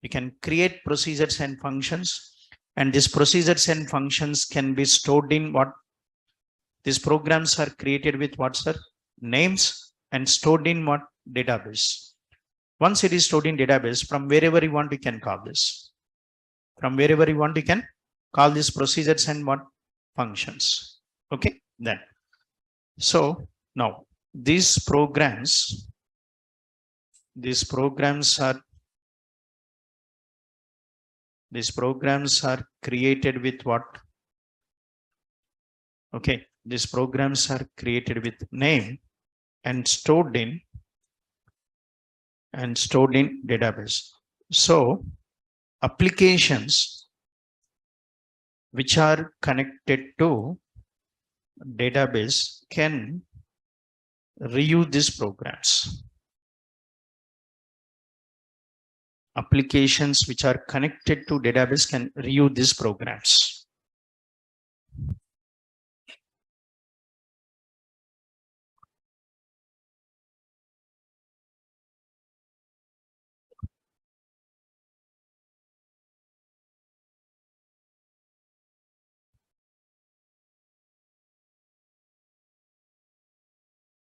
You can create procedures and functions, and these procedures and functions can be stored in what? These programs are created with what, sir? Names, and stored in what? Database. Once it is stored in database, from wherever you want, you can call this. From wherever you want, you can call these procedures and what? Functions. Okay, then. So now these programs are created with what? Okay, these programs are created with name and stored in database. So applications which are connected to database can reuse these programs. applications which are connected to database can reuse these programs.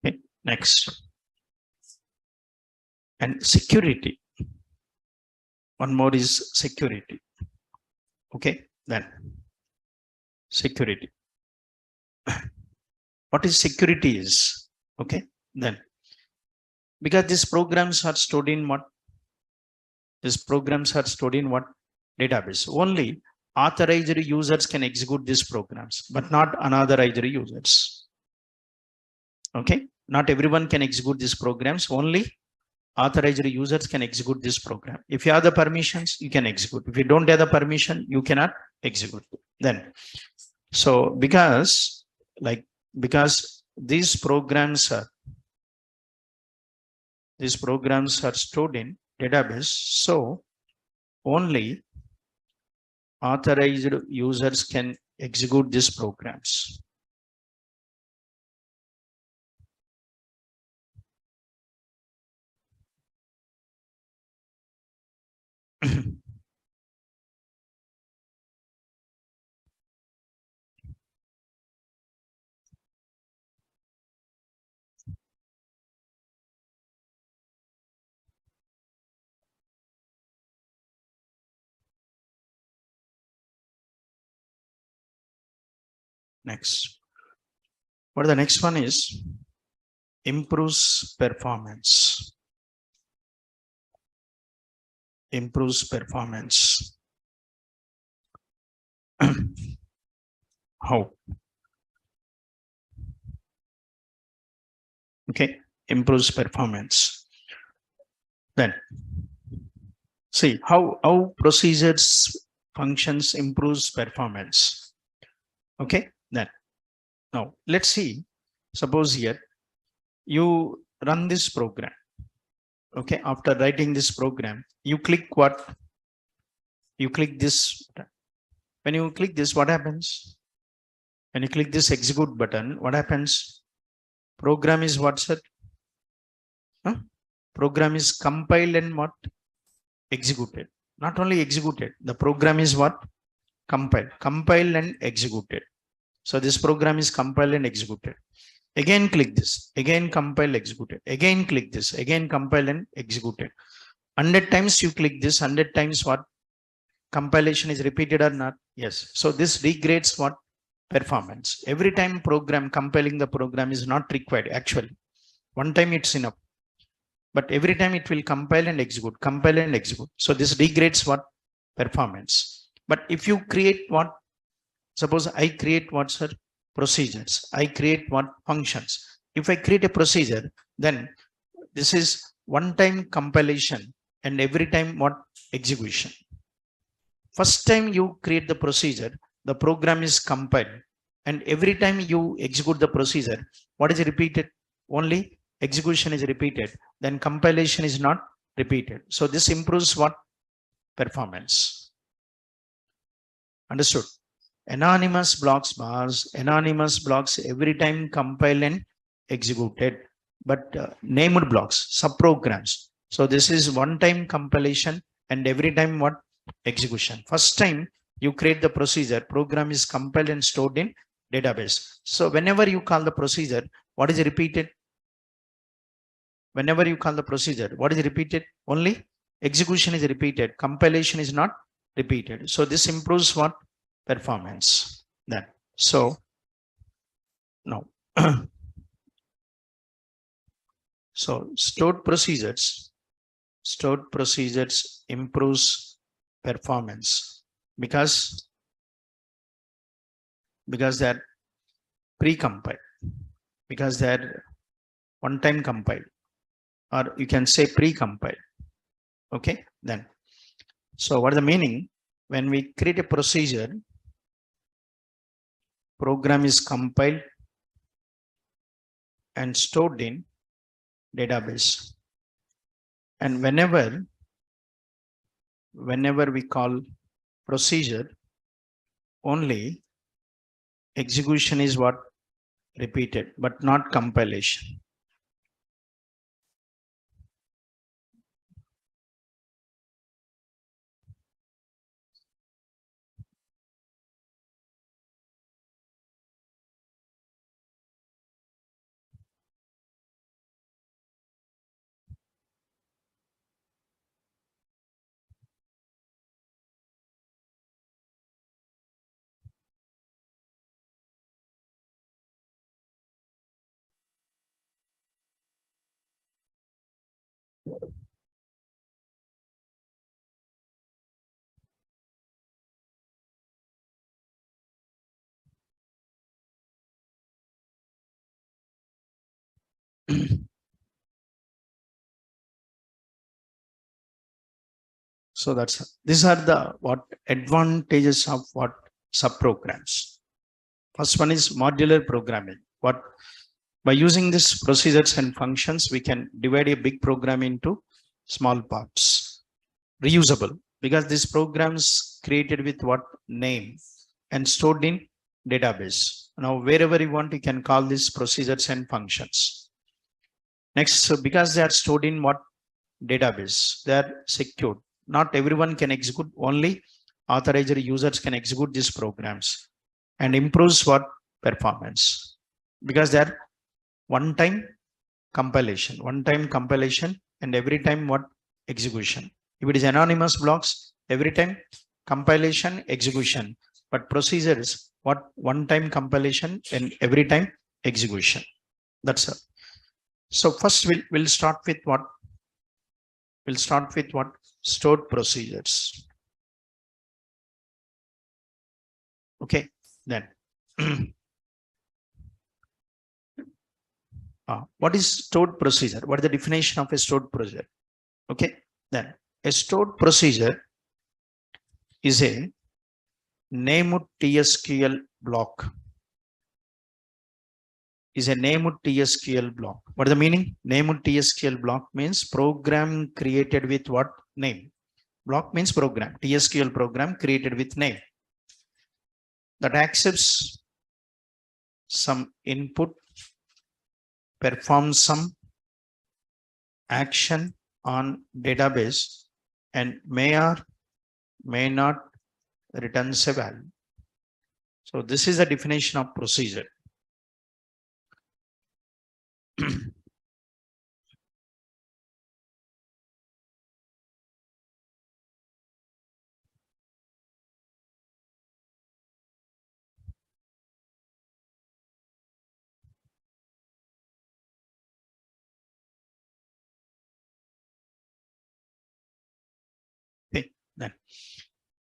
Okay, next. And security. One more is security. Okay, then security. What is security is? Okay, then because these programs are stored in what? These programs are stored in what? Database. Only authorized users can execute these programs, but not unauthorized users. Okay, not everyone can execute these programs. Only authorized users can execute this program. If you have the permissions, you can execute. If you don't have the permission, you cannot execute. Then, so because these programs are stored in database, so only authorized users can execute these programs. Next, what the next one is? Improves performance. Improves performance. How? Okay, improves performance. Then see how procedures functions improves performance. Okay, then now let's see. Suppose here you run this program. Okay, after writing this program, you click what? You click this. When you click this, what happens? When you click this execute button, what happens? Program is what, sir? Huh? Program is compiled and what? Executed. Not only executed, the program is what? Compiled and executed. So this program is compiled and executed. Again click this, again compile, executed. Again click this, again compile and executed. 100 times you click this, 100 times what? Compilation is repeated or not? Yes. So this degrades what? Performance. Every time program compiling the program is not required actually. One time it's enough. But every time it will compile and execute, compile and execute. So this degrades what? Performance. But if you create what? Suppose I create what, sir? Procedures. I create what? Functions. If I create a procedure, then this is one time compilation and every time what? Execution. First time you create the procedure, the program is compiled, and every time you execute the procedure, what is repeated? Only execution is repeated, then compilation is not repeated. So this improves what? Performance. Understood? Anonymous blocks bars, anonymous blocks every time compile and executed, but named blocks, subprograms. So this is one time compilation and every time what? Execution. First time you create the procedure, program is compiled and stored in database. So whenever you call the procedure, what is repeated? Whenever you call the procedure, what is repeated? Only execution is repeated, compilation is not repeated. So this improves what? Performance. Then so now so stored procedures improves performance because they're pre-compiled, because they're one time compiled, or you can say pre-compiled. Okay, then so what is the meaning? When we create a procedure, program is compiled and stored in database, and whenever whenever we call procedure, only execution is what repeated, but not compilation. So these are the what advantages of what subprograms. First one is modular programming. What by using these procedures and functions, we can divide a big program into small parts. Reusable, because these programs created with what name and stored in database. Now wherever you want, you can call these procedures and functions. Next, so because they are stored in what database, they are secured. Not everyone can execute, only authorized users can execute these programs, and improves what performance, because they are one time compilation, and every time what execution. If it is anonymous blocks, every time compilation, execution, but procedures what one time compilation and every time execution. That's it. So first we'll start with what stored procedures. Okay, then what is stored procedure? What is the definition of a stored procedure? Okay, then a stored procedure is a named TSQL block. Is a named TSQL block. What is the meaning? Named TSQL block means program created with what name? Block means program. TSQL program created with name that accepts some input, performs some action on database, and may or may not returns a value. So this is the definition of procedure. Okay, then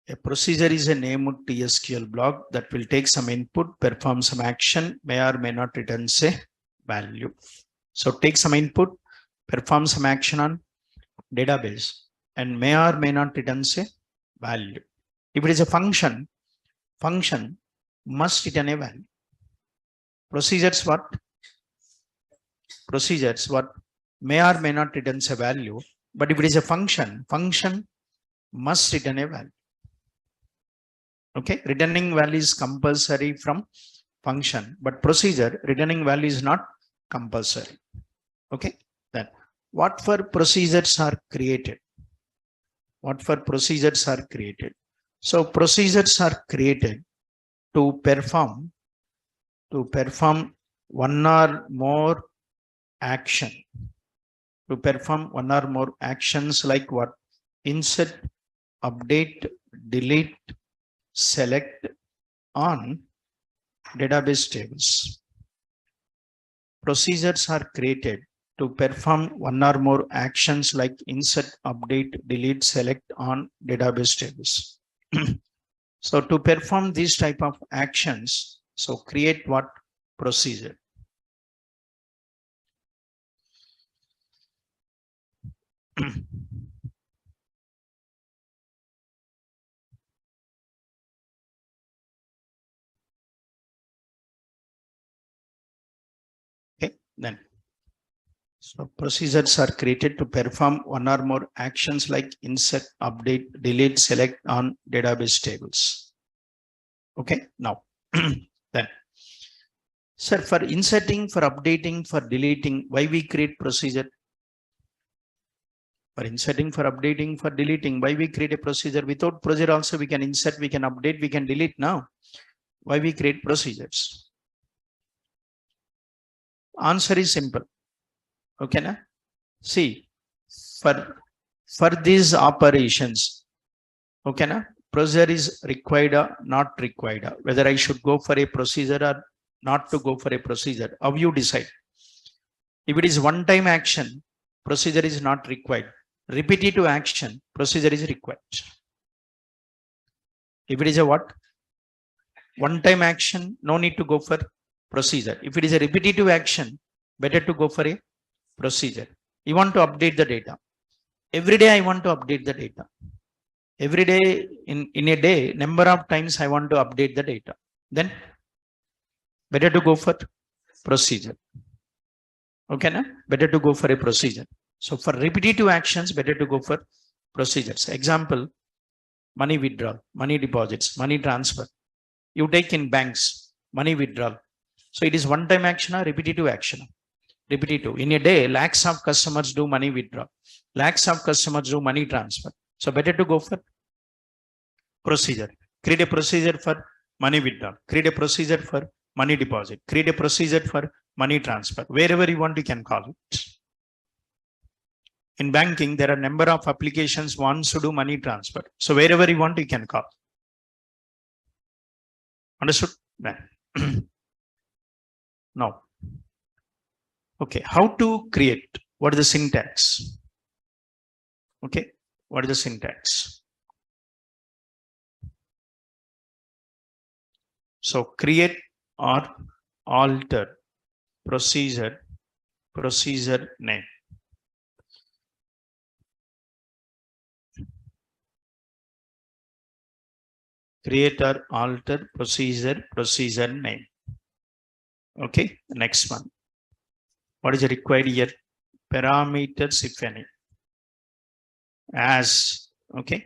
a procedure is a named TSQL block that will take some input, perform some action, may or may not return a value. So take some input, perform some action on database, and may or may not return a value. If it is a function must return a value. Procedures what may or may not return a value, but if it is a function must return a value. Okay, returning value is compulsory from function, but procedure returning value is not compulsory. Okay, then what for procedures are created? So procedures are created to perform one or more action, like what? Insert, update, delete, select on database tables. Procedures are created to perform one or more actions like insert, update, delete, select on database tables. So to perform these type of actions, so create what? Procedure. Okay, then So procedures are created to perform one or more actions like insert, update, delete, select on database tables. Okay, now then, sir, for inserting, for updating, for deleting, why we create procedure? For inserting, for updating, for deleting, why we create a procedure? Without procedure also we can insert, we can update, we can delete. Now why we create procedures? Answer is simple. Okay, na? See, for these operations, okay, na, procedure is required or not required, whether I should go for a procedure or not to go for a procedure, how you decide? If it is one time action, procedure is not required. Repetitive action, procedure is required. If it is a what? One time action, no need to go for procedure. If it is a repetitive action, better to go for a procedure. You want to update the data. Every day I want to update the data. Every day in a day, number of times I want to update the data. Then better to go for procedure. Okay, na? Better to go for a procedure. So for repetitive actions, better to go for procedures. Example, money withdrawal, money deposits, money transfer. You take in banks, money withdrawal. So it is one time action or repetitive action? Repetitive. In a day, lakhs of customers do money withdrawal. Lakhs of customers do money transfer. So better to go for procedure. Create a procedure for money withdrawal. Create a procedure for money deposit. Create a procedure for money transfer. Wherever you want, you can call it. In banking, there are number of applications wants to do money transfer. So wherever you want, you can call. Understood? Now, okay, how to create? What is the syntax? Okay, what is the syntax? So create or alter procedure name. Create or alter procedure name. Okay, next one. What is required here? Parameters, if any. As, okay,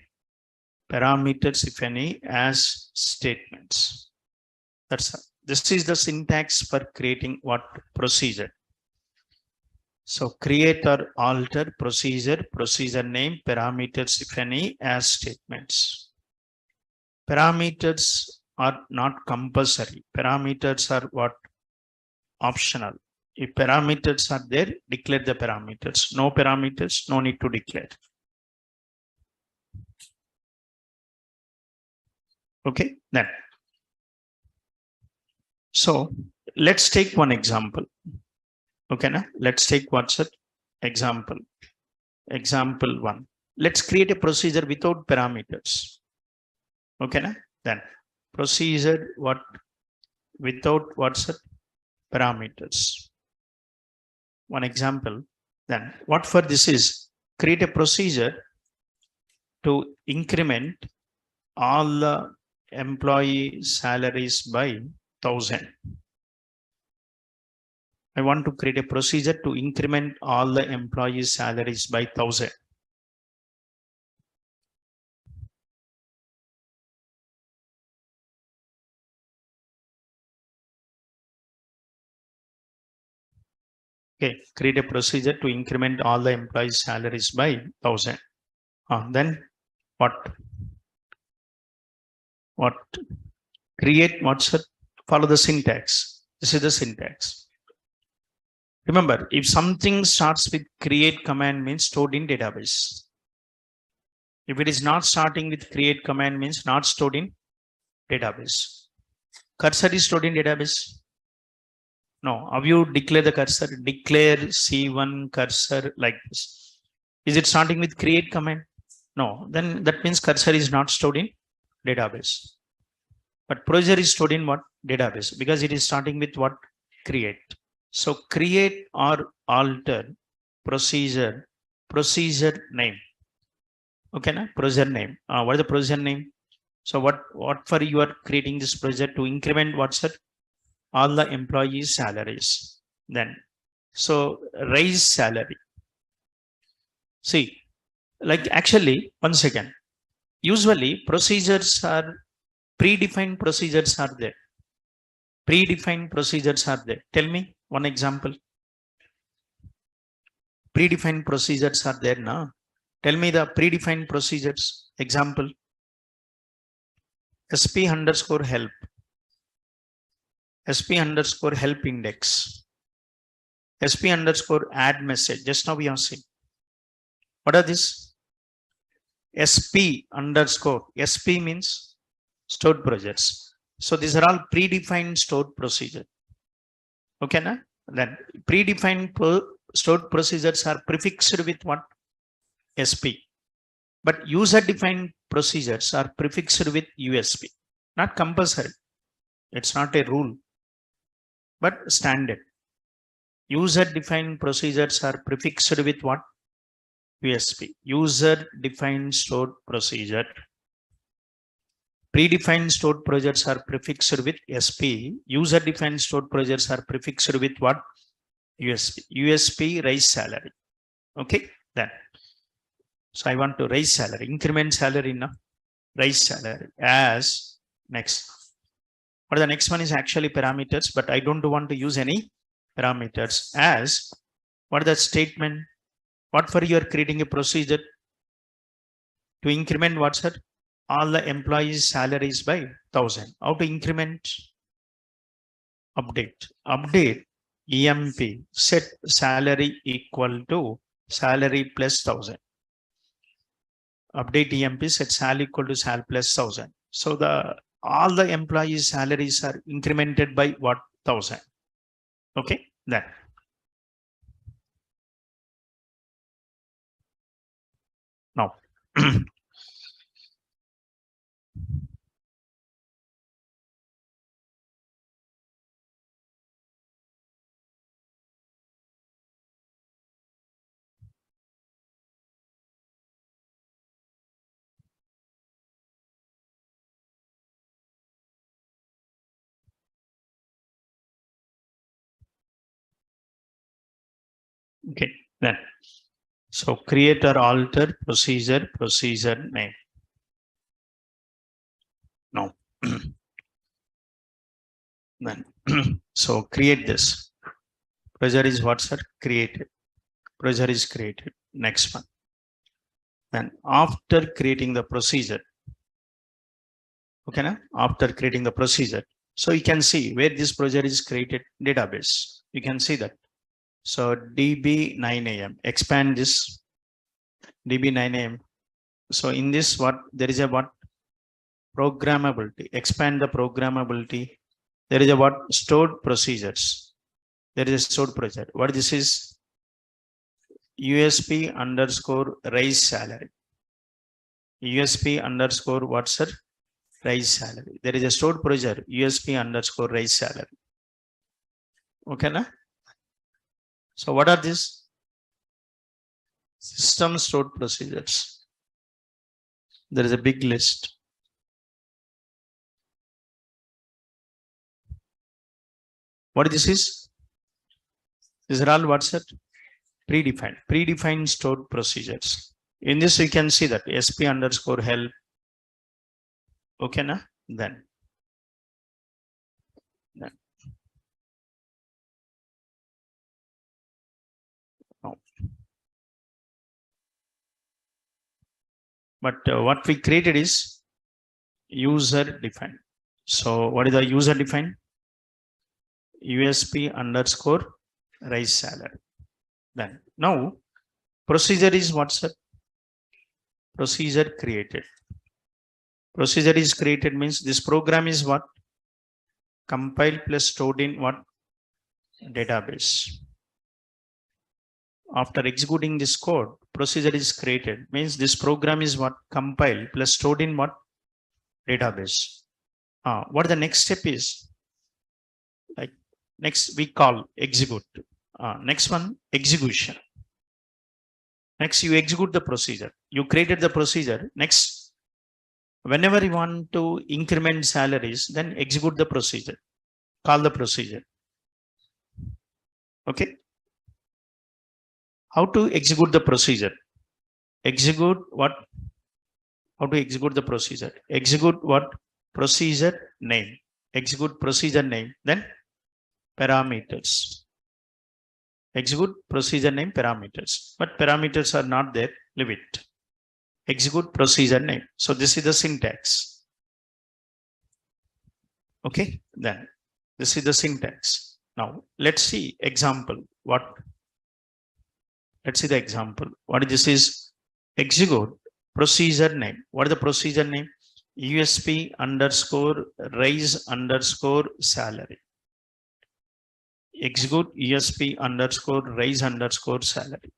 parameters, if any, as statements. This is the syntax for creating what? Procedure. So create or alter procedure name, parameters, if any, as statements. Parameters are not compulsory. Parameters are what? Optional. If parameters are there, declare the parameters. No parameters, no need to declare. Okay, then. So let's take one example. Okay, now let's take what's it? Example. Example one. Let's create a procedure without parameters. Okay, now then procedure what? Without what's it? Parameters. One example. Then what for this is? Create a procedure to increment all the employee salaries by 1,000. I want to create a procedure to increment all the employee salaries by 1,000. Okay, create a procedure to increment all the employee salaries by 1,000. Then what? What? Create what's it? Follow the syntax. This is the syntax. Remember, if something starts with create command means stored in database. If it is not starting with create command means not stored in database. Cursor is stored in database. No, how you declare the cursor? Declare C1 cursor like this. Is it starting with create command? No, then that means cursor is not stored in database. But procedure is stored in what? Database, because it is starting with what? Create. So create or alter procedure name. Okay, na? Procedure name. What is the procedure name? So what for you are creating this procedure to increment what's it? All the employees' salaries. Then So raise salary. See, like actually, one second. Usually procedures are predefined procedures are there. Predefined procedures are there. Tell me one example. Predefined procedures are there now. Tell me the predefined procedures. Example. SP underscore help. SP underscore help index. SP underscore add message. Just now we have seen. What are these? SP underscore. SP means stored procedures. So these are all predefined stored procedure. Okay, na? Then predefined stored procedures are prefixed with what? SP. But user defined procedures are prefixed with USP. Not compulsory. It's not a rule, but standard. User defined procedures are prefixed with what? USP. User defined stored procedure. Predefined stored procedures are prefixed with SP. User defined stored procedures are prefixed with what? USP. USP raise salary. Okay, then. So I want to raise salary, increment salary, no? Raise salary as next. But the next one is actually parameters, but I don't want to use any parameters as what the statement, what for you are creating a procedure to increment what's that? All the employees' salaries by 1,000. How to increment? Update EMP set salary equal to salary plus 1,000. Update EMP set salary equal to sal plus 1,000. So all the employees' salaries are incremented by what? 1,000. Okay, then. Now. Okay, then. So create or alter procedure name. No. Then so create this. Procedure is what, sir? Created. Procedure is created. Next one. Then after creating the procedure, okay, na? After creating the procedure, so you can see where this procedure is created. Database. You can see that. So DB9AM. Expand this DB9AM. So in this, what there is a what? Programmability. Expand the programmability. There is a what? Stored procedures. There is a stored procedure. What this is? USP underscore raise salary. USP underscore what, sir? Raise salary. There is a stored procedure. USP underscore raise salary. Okay, na? So what are these? System stored procedures. There is a big list. What this is? These are all what's it? Predefined stored procedures. In this, you can see that SP underscore help. Okay, na? Then. No. But what we created is user defined. So what is the user defined? USP underscore raise salary. Then now procedure is what's up? Procedure created. Procedure is created means this program is what? Compiled plus stored in what? Database. After executing this code, procedure is created means this program is what? Compiled plus stored in what? Database. What the next step is? Like next we call execute. Next one, execution. Next, you execute the procedure. You created the procedure. Next, whenever you want to increment salaries, then execute the procedure. Call the procedure. Okay. How to execute the procedure? Execute what? How to execute the procedure? Execute what? Procedure name. Execute procedure name. Then parameters. Execute procedure name parameters. But parameters are not there. Leave it. Execute procedure name. So this is the syntax. Okay. Then this is the syntax. Now let's see example. What? Let's see the example. What this is? Execute procedure name. What is the procedure name? USP underscore raise underscore salary. Execute USP underscore raise underscore salary.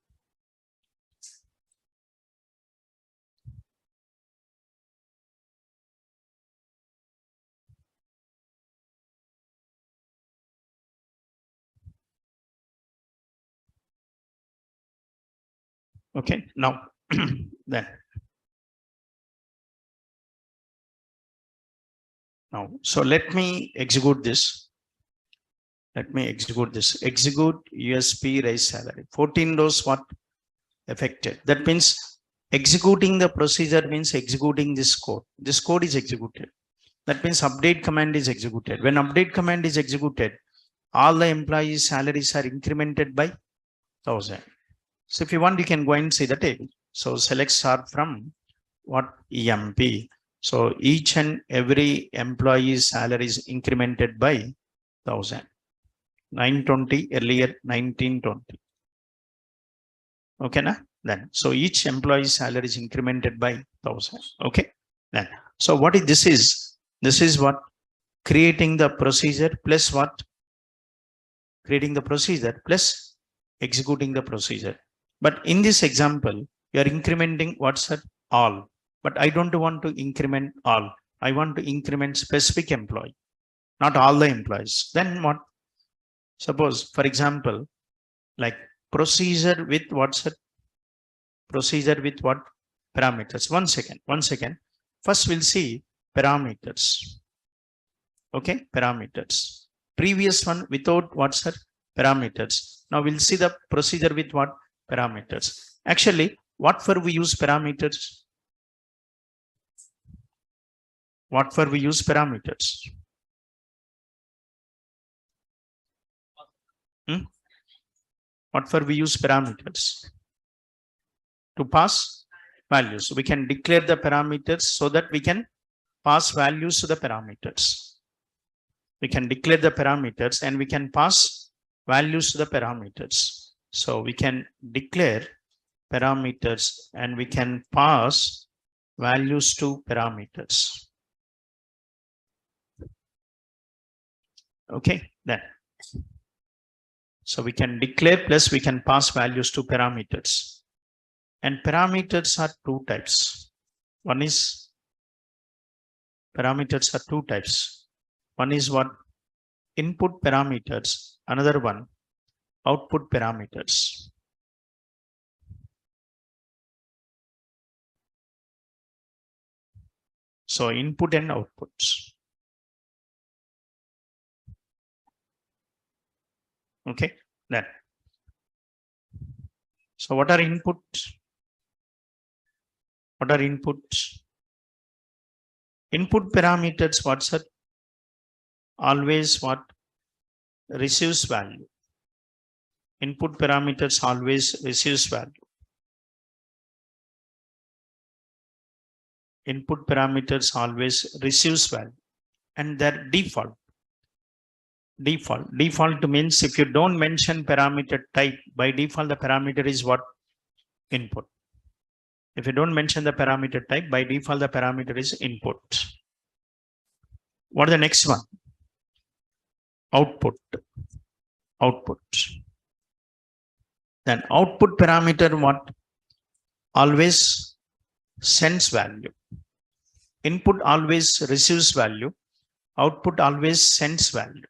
Okay, now then now so let me execute this. Let me execute this. Execute USP raise salary. 14 rows what affected. That means executing the procedure means executing this code. This code is executed. That means update command is executed. When update command is executed, all the employees' salaries are incremented by 1000. So if you want, you can go and see the table. So select star from what EMP. So each and every employee's salary is incremented by 1000. 920 earlier 1920. Okay, na? Then so each employee's salary is incremented by 1000. Okay, then so what is this is? This is what creating the procedure plus what? Creating the procedure plus executing the procedure. But in this example, you are incrementing what's that? All. But I don't want to increment all. I want to increment specific employee, not all the employees. Then what? Suppose, for example, like procedure with what's that? Procedure with what? Parameters. One second. First, we'll see parameters. Okay, parameters. Previous one without what's that? Parameters. Now we'll see the procedure with what? Parameters. Actually, what for we use parameters? What for we use parameters? What for we use parameters? To pass values. We can declare the parameters so that we can pass values to the parameters. We can declare the parameters and we can pass values to the parameters. So we can declare parameters and we can pass values to parameters. Okay, then. So we can declare plus we can pass values to parameters. And parameters are two types. One is parameters are two types. One is what? Input parameters. Another one, output parameters. So input and outputs. Okay, then. So what are inputs? What are inputs? Input parameters, what's it? Always what? Receives value. Input parameters always receives value. Input parameters always receives value. And their default. Default means if you don't mention parameter type, by default the parameter is what? Input. If you don't mention the parameter type, by default the parameter is input. What is the next one? Output. Then output parameter what? Always sends value. Input always receives value. Output always sends value.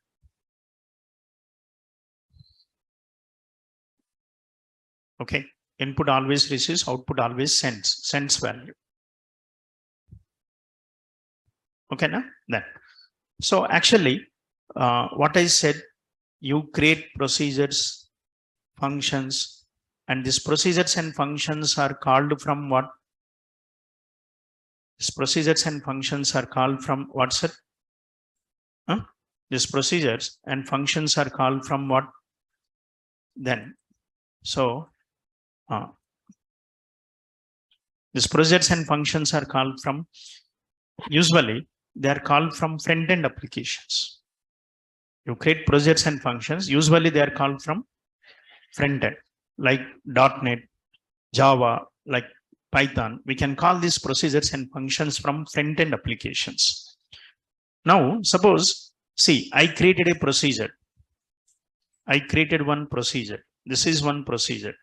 Okay. Input always receives, output always sends value. Okay, now then. So actually, what I said, you create procedures, functions, And these procedures and functions are called from what? These procedures and functions are called from what's it? Huh? These procedures and functions are called from what? Then, so these procedures and functions are called from, usually they are called from front-end applications. You create procedures and functions, usually they are called from front-end, like .NET, Java, like Python. We can call these procedures and functions from front-end applications. Now, suppose, see, I created a procedure. I created one procedure. This is one procedure.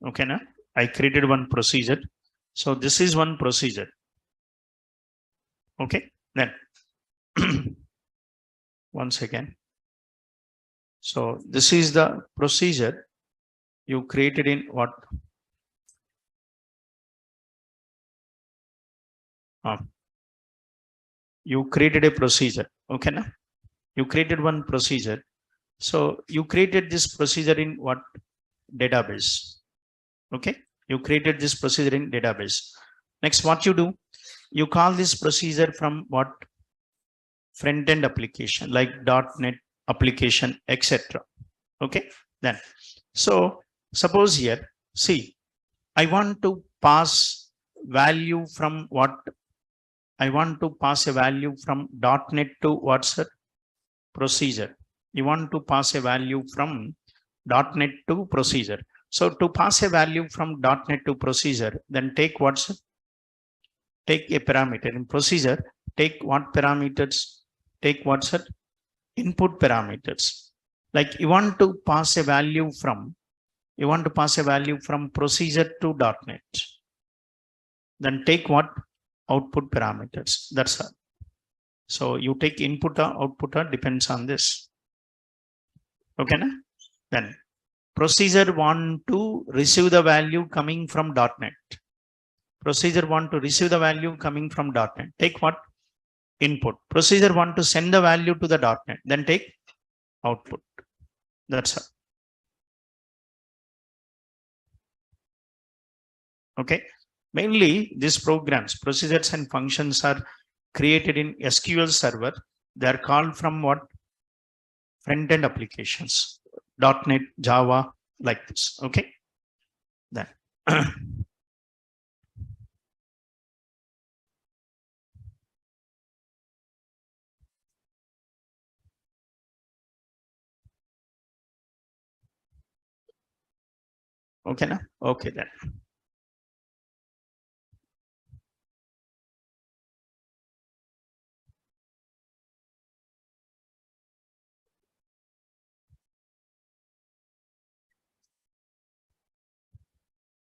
Okay, now I created one procedure. So this is one procedure. Okay, then once again. So this is the procedure you created in what? You created a procedure. Okay, now you created one procedure. So you created this procedure in what? Database. Okay, you created this procedure in database. Next, what you do? You call this procedure from what? Front-end application like .NET application, etc. Okay, then so suppose here, see, I want to pass value from what? I want to pass a value from .NET to what's it? Procedure. You want to pass a value from .NET to procedure. So to pass a value from .NET to procedure, then take what's it? Take a parameter in procedure. Take what parameters? Take what's it? Input parameters. Like you want to pass a value from, procedure to .NET. Then take what? Output parameters. That's all. So you take input or output or depends on this. Okay, na? Then procedure want to receive the value coming from .NET. Procedure want to receive the value coming from .NET. Take what? Input. Procedure want to send the value to the .NET. Then take output. That's all. Okay. Mainly these programs, procedures and functions are created in SQL Server. They are called from what? Front-end applications, .NET, Java, like this. Okay. Then okay, na? Okay, then.